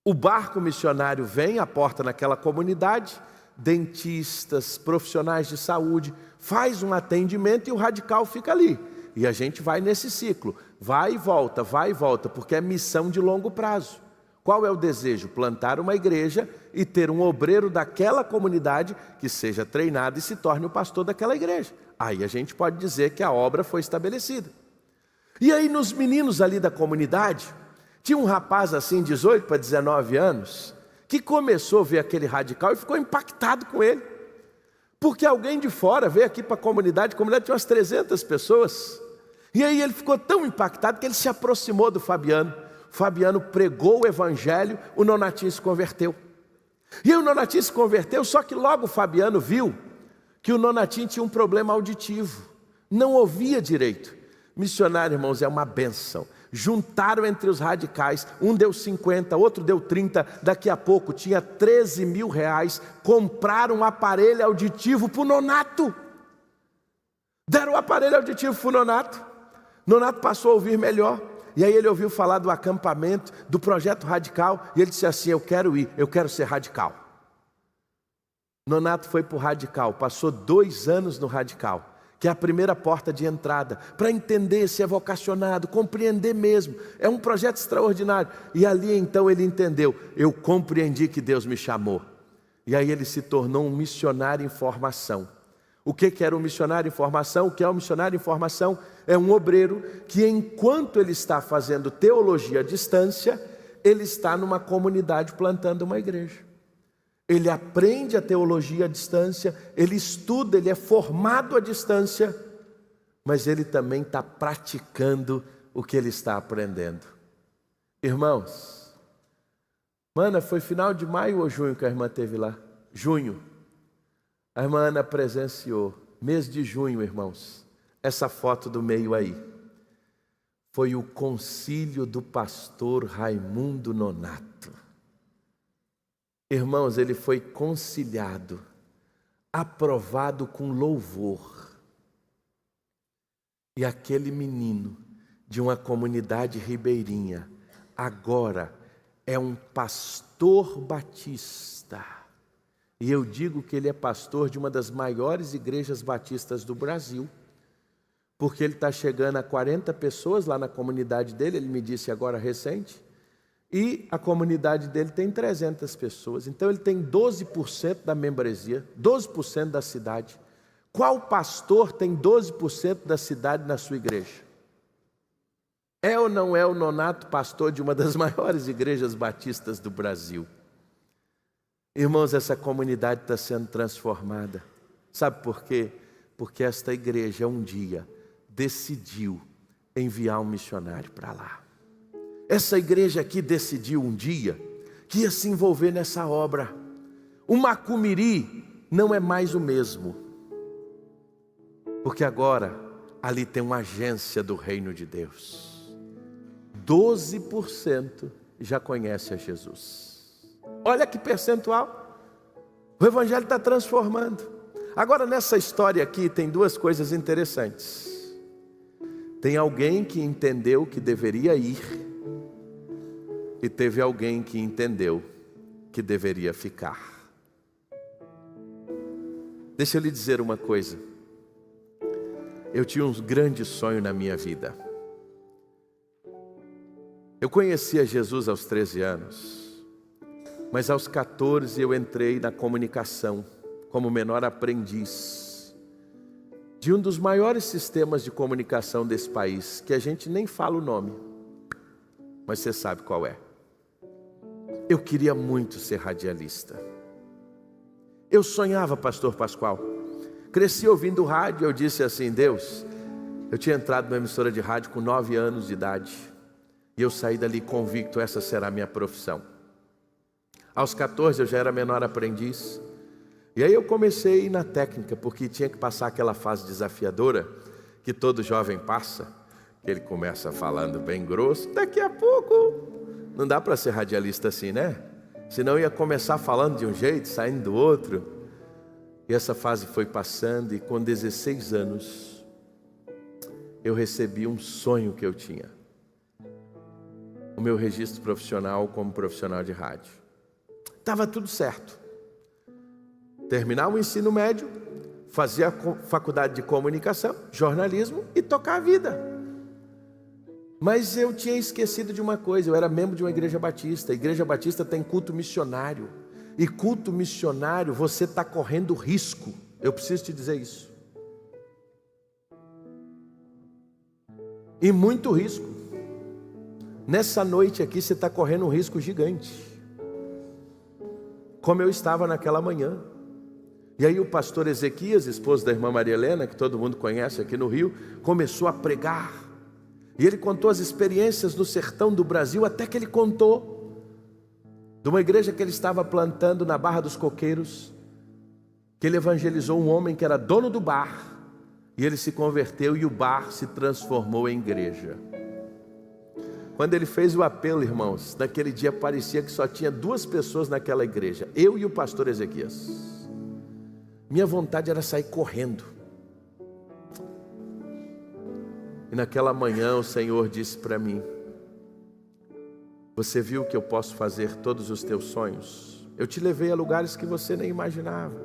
O barco missionário vem, aporta naquela comunidade, dentistas, profissionais de saúde, faz um atendimento e o radical fica ali. E a gente vai nesse ciclo, vai e volta, porque é missão de longo prazo. Qual é o desejo? Plantar uma igreja e ter um obreiro daquela comunidade que seja treinado e se torne o pastor daquela igreja. Aí a gente pode dizer que a obra foi estabelecida. E aí nos meninos ali da comunidade, tinha um rapaz assim, 18 para 19 anos, que começou a ver aquele radical e ficou impactado com ele. Porque alguém de fora veio aqui para a comunidade tinha umas 300 pessoas. E aí ele ficou tão impactado que ele se aproximou do Fabiano. O Fabiano pregou o evangelho, o Nonatinho se converteu. E aí o Nonatinho se converteu, só que logo o Fabiano viu que o Nonatinho tinha um problema auditivo. Não ouvia direito. Missionário, irmãos, é uma bênção. juntaram entre os radicais, um deu 50, outro deu 30, daqui a pouco tinha 13 mil reais, compraram um aparelho auditivo para o Nonato, deram o aparelho auditivo para o Nonato. Nonato passou a ouvir melhor, e aí ele ouviu falar do acampamento, do projeto radical, e ele disse assim: eu quero ir, eu quero ser radical. Nonato foi para o radical, passou 2 anos no radical, que é a primeira porta de entrada, para entender se é vocacionado, compreender mesmo. É um projeto extraordinário. E ali então ele entendeu: eu compreendi que Deus me chamou. E aí ele se tornou um missionário em formação. O que era um missionário em formação? O que é um missionário em formação? É um obreiro que, enquanto ele está fazendo teologia à distância, ele está numa comunidade plantando uma igreja. Ele aprende a teologia à distância, ele estuda, ele é formado à distância, mas ele também está praticando o que ele está aprendendo. Irmãos, Ana, foi final de maio ou junho que a irmã esteve lá? Junho. A irmã Ana presenciou, mês de junho, irmãos, essa foto do meio aí. Foi o concílio do pastor Raimundo Nonato. Irmãos, ele foi conciliado, aprovado com louvor. E aquele menino de uma comunidade ribeirinha, agora é um pastor batista. E eu digo que ele é pastor de uma das maiores igrejas batistas do Brasil, porque ele está chegando a 40 pessoas lá na comunidade dele, ele me disse agora recente, e a comunidade dele tem 300 pessoas, então ele tem 12% da membresia, 12% da cidade. Qual pastor tem 12% da cidade na sua igreja? É ou não é o Nonato pastor de uma das maiores igrejas batistas do Brasil? Irmãos, essa comunidade está sendo transformada. Sabe por quê? Porque esta igreja um dia decidiu enviar um missionário para lá. Essa igreja aqui decidiu um dia que ia se envolver nessa obra. O Macumiri não é mais o mesmo, porque agora ali tem uma agência do reino de Deus. 12% já conhece a Jesus. Olha que percentual. O evangelho está transformando. Agora nessa história aqui tem 2 coisas interessantes. Tem alguém que entendeu que deveria ir, e teve alguém que entendeu que deveria ficar. Deixa eu lhe dizer uma coisa. Eu tinha um grande sonho na minha vida. Eu conhecia Jesus aos 13 anos, mas aos 14 eu entrei na comunicação como menor aprendiz de um dos maiores sistemas de comunicação desse país, que a gente nem fala o nome, mas você sabe qual é. Eu queria muito ser radialista. Eu sonhava, pastor Pascoal. Cresci ouvindo rádio, eu disse assim: Deus, eu tinha entrado numa emissora de rádio com 9 anos de idade. E eu saí dali convicto, essa será a minha profissão. Aos 14 eu já era menor aprendiz. E aí eu comecei a ir na técnica, porque tinha que passar aquela fase desafiadora que todo jovem passa. Ele começa falando bem grosso, daqui a pouco... Não dá para ser radialista assim, né? Senão ia começar falando de um jeito, saindo do outro. E essa fase foi passando, e com 16 anos, eu recebi um sonho que eu tinha. O meu registro profissional como profissional de rádio. Estava tudo certo. Terminar o ensino médio, fazer a faculdade de comunicação, jornalismo e tocar a vida. Mas eu tinha esquecido de uma coisa, eu era membro de uma igreja batista. A igreja batista tem culto missionário. E culto missionário, você está correndo risco. Eu preciso te dizer isso. E muito risco. Nessa noite aqui você está correndo um risco gigante. Como eu estava naquela manhã. E aí o pastor Ezequias, esposo da irmã Maria Helena, que todo mundo conhece aqui no Rio, começou a pregar. E ele contou as experiências no sertão do Brasil, até que ele contou de uma igreja que ele estava plantando na Barra dos Coqueiros, que ele evangelizou um homem que era dono do bar, e ele se converteu e o bar se transformou em igreja. Quando ele fez o apelo, irmãos, naquele dia parecia que só tinha 2 pessoas naquela igreja, eu e o pastor Ezequias. Minha vontade era sair correndo. E naquela manhã o Senhor disse para mim: você viu que eu posso fazer todos os teus sonhos? Eu te levei a lugares que você nem imaginava.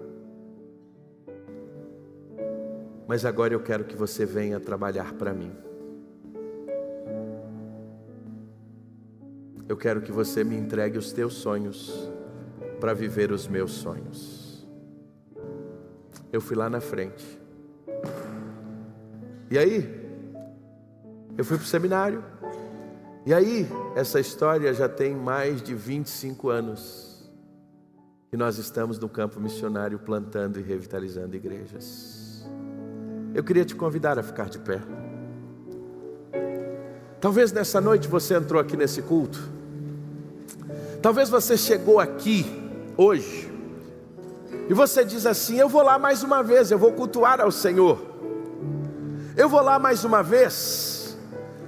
Mas agora eu quero que você venha trabalhar para mim. Eu quero que você me entregue os teus sonhos para viver os meus sonhos. Eu fui lá na frente. E aí, eu fui para o seminário. E aí, essa história já tem mais de 25 anos que nós estamos no campo missionário plantando e revitalizando igrejas. Eu queria te convidar a ficar de pé. Talvez nessa noite você entrou aqui nesse culto. Talvez você chegou aqui hoje e você diz assim: eu vou lá mais uma vez, eu vou cultuar ao Senhor. Eu vou lá mais uma vez,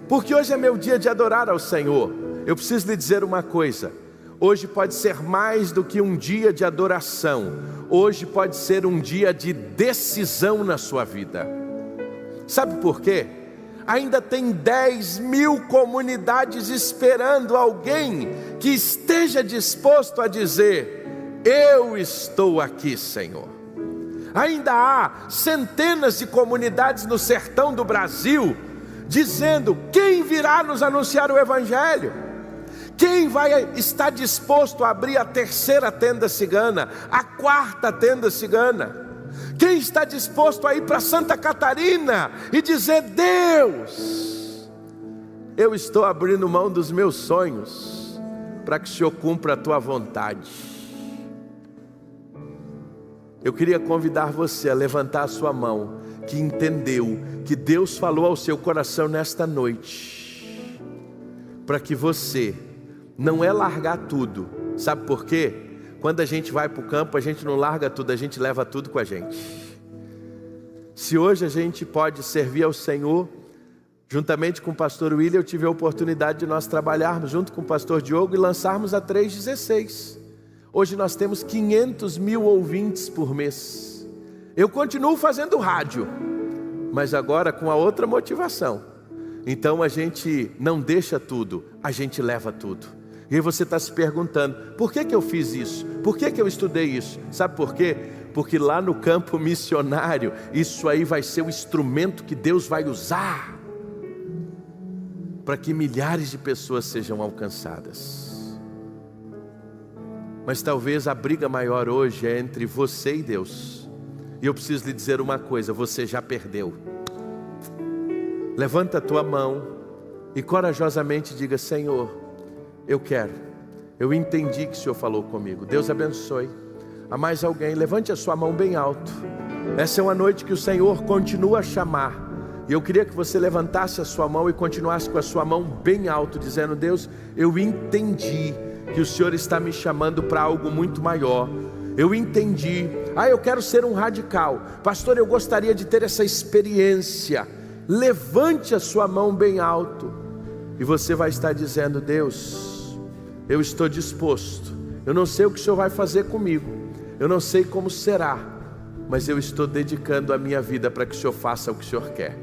porque hoje é meu dia de adorar ao Senhor. Eu preciso lhe dizer uma coisa: hoje pode ser mais do que um dia de adoração. Hoje pode ser um dia de decisão na sua vida. Sabe por quê? Ainda tem 10.000 comunidades esperando alguém que esteja disposto a dizer: eu estou aqui, Senhor. Ainda há centenas de comunidades no sertão do Brasil dizendo: quem virá nos anunciar o Evangelho? Quem vai estar disposto a abrir a 3ª tenda cigana, a 4ª tenda cigana? Quem está disposto a ir para Santa Catarina e dizer: Deus, eu estou abrindo mão dos meus sonhos para que o Senhor cumpra a tua vontade? Eu queria convidar você a levantar a sua mão, que entendeu que Deus falou ao seu coração nesta noite, para que você não é largar tudo. Sabe por quê? Quando a gente vai para o campo, a gente não larga tudo, a gente leva tudo com a gente. Se hoje a gente pode servir ao Senhor, juntamente com o pastor William, eu tive a oportunidade de nós trabalharmos junto com o pastor Diogo e lançarmos a 316. Hoje nós temos 500.000 ouvintes por mês. Eu continuo fazendo rádio, mas agora com a outra motivação. Então a gente não deixa tudo, a gente leva tudo. E aí você está se perguntando: por que eu fiz isso? Por que eu estudei isso? Sabe por quê? Porque lá no campo missionário, isso aí vai ser o instrumento que Deus vai usar para que milhares de pessoas sejam alcançadas. Mas talvez a briga maior hoje é entre você e Deus. E eu preciso lhe dizer uma coisa: você já perdeu. Levanta a tua mão e corajosamente diga: Senhor, eu quero, eu entendi que o Senhor falou comigo. Deus abençoe. Há mais alguém? Levante a sua mão bem alto. Essa é uma noite que o Senhor continua a chamar. E eu queria que você levantasse a sua mão e continuasse com a sua mão bem alto, dizendo: Deus, eu entendi que o Senhor está me chamando para algo muito maior. Eu entendi. Eu quero ser um radical. Pastor, eu gostaria de ter essa experiência. Levante a sua mão bem alto. E você vai estar dizendo: Deus, eu estou disposto. Eu não sei o que o Senhor vai fazer comigo, eu não sei como será, mas eu estou dedicando a minha vida para que o Senhor faça o que o Senhor quer.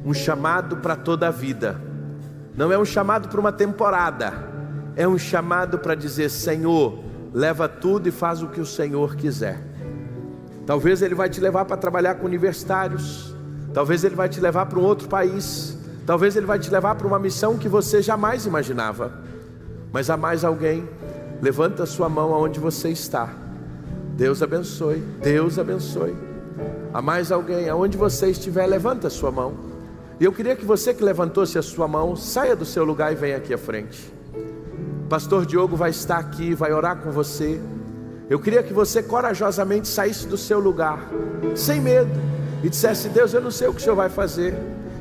Um chamado para toda a vida. Não é um chamado para uma temporada. É um chamado para dizer: Senhor, leva tudo e faz o que o Senhor quiser. Talvez Ele vai te levar para trabalhar com universitários. Talvez Ele vai te levar para um outro país. Talvez Ele vai te levar para uma missão que você jamais imaginava. Mas há mais alguém? Levanta a sua mão aonde você está. Deus abençoe, Deus abençoe. Há mais alguém? Aonde você estiver, levanta a sua mão. E eu queria que você que levantou-se a sua mão, saia do seu lugar e venha aqui à frente. Pastor Diogo vai estar aqui, vai orar com você. Eu queria que você corajosamente saísse do seu lugar, sem medo, e dissesse: Deus, eu não sei o que o Senhor vai fazer,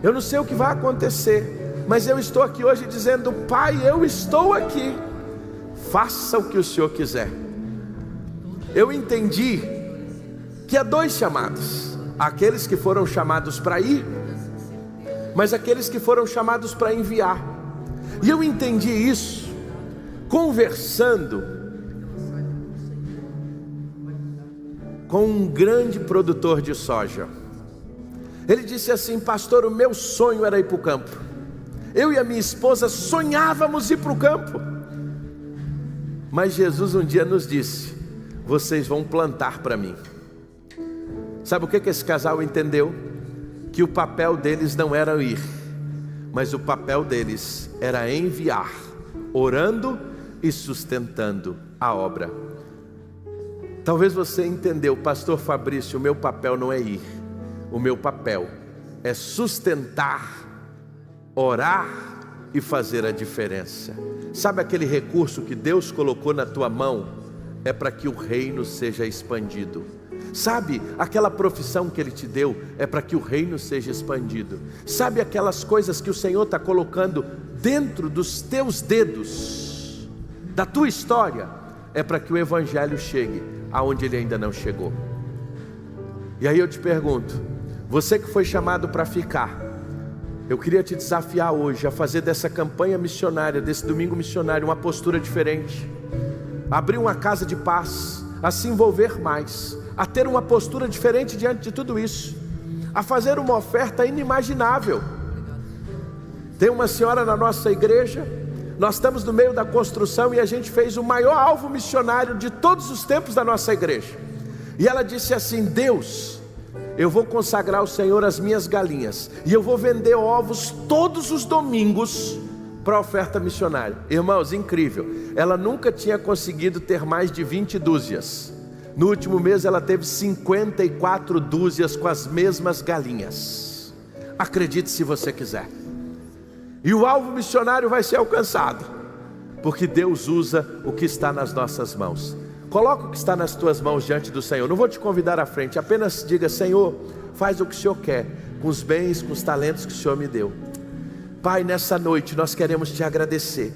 eu não sei o que vai acontecer, mas eu estou aqui hoje dizendo: Pai, eu estou aqui, faça o que o Senhor quiser. Eu entendi que há 2 chamados: aqueles que foram chamados para ir, mas aqueles que foram chamados para enviar. E eu entendi isso conversando com um grande produtor de soja. Ele disse assim: pastor, o meu sonho era ir para o campo. Eu e a minha esposa sonhávamos ir para o campo. Mas Jesus um dia nos disse: vocês vão plantar para mim. Sabe o que esse casal entendeu? Que o papel deles não era ir, mas o papel deles era enviar, orando e sustentando a obra. Talvez você entendeu, pastor Fabrício, o meu papel não é ir, o meu papel é sustentar, orar e fazer a diferença. Sabe aquele recurso que Deus colocou na tua mão? É para que o reino seja expandido. Sabe aquela profissão que Ele te deu? É para que o reino seja expandido. Sabe aquelas coisas que o Senhor está colocando dentro dos teus dedos, da tua história? É para que o Evangelho chegue aonde ele ainda não chegou. E aí eu te pergunto, você que foi chamado para ficar, eu queria te desafiar hoje a fazer dessa campanha missionária, desse domingo missionário, uma postura diferente. Abrir uma casa de paz, a se envolver mais, a ter uma postura diferente diante de tudo isso, a fazer uma oferta inimaginável. Tem uma senhora na nossa igreja, nós estamos no meio da construção e a gente fez o maior alvo missionário de todos os tempos da nossa igreja. E ela disse assim: Deus, eu vou consagrar ao Senhor as minhas galinhas e eu vou vender ovos todos os domingos para a oferta missionária. Irmãos, incrível, ela nunca tinha conseguido ter mais de 20 dúzias. No último mês ela teve 54 dúzias com as mesmas galinhas. Acredite se você quiser. E o alvo missionário vai ser alcançado, porque Deus usa o que está nas nossas mãos. Coloca o que está nas tuas mãos diante do Senhor. Não vou te convidar à frente, apenas diga: Senhor, faz o que o Senhor quer, com os bens, com os talentos que o Senhor me deu. Pai, nessa noite nós queremos te agradecer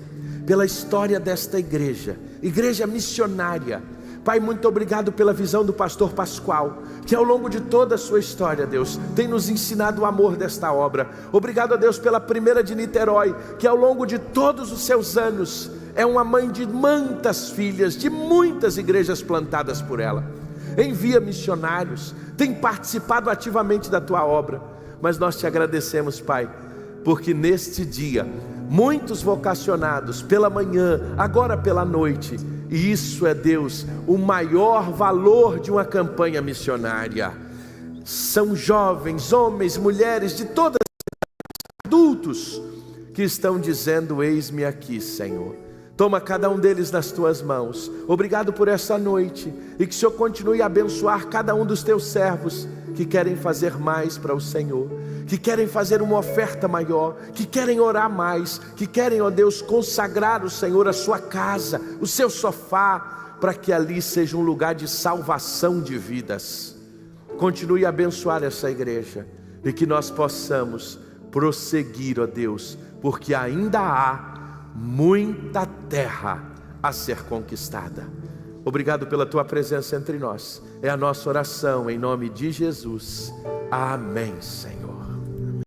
pela história desta igreja, igreja missionária. Pai, muito obrigado pela visão do pastor Pascoal, que ao longo de toda a sua história, Deus, tem nos ensinado o amor desta obra. Obrigado a Deus pela primeira de Niterói, que ao longo de todos os seus anos é uma mãe de muitas filhas, de muitas igrejas plantadas por ela. Envia missionários, tem participado ativamente da tua obra. Mas nós te agradecemos, Pai, porque neste dia muitos vocacionados pela manhã, agora pela noite. E isso é, Deus, o maior valor de uma campanha missionária. São jovens, homens, mulheres de todas as adultos que estão dizendo: eis-me aqui, Senhor. Toma cada um deles nas tuas mãos. Obrigado por essa noite, e que o Senhor continue a abençoar cada um dos teus servos que querem fazer mais para o Senhor, que querem fazer uma oferta maior, que querem orar mais, que querem, ó Deus, consagrar o Senhor, a sua casa, o seu sofá, para que ali seja um lugar de salvação de vidas. Continue a abençoar essa igreja, e que nós possamos prosseguir, ó Deus, porque ainda há muita terra a ser conquistada. Obrigado pela tua presença entre nós. É a nossa oração em nome de Jesus. Amém, Senhor.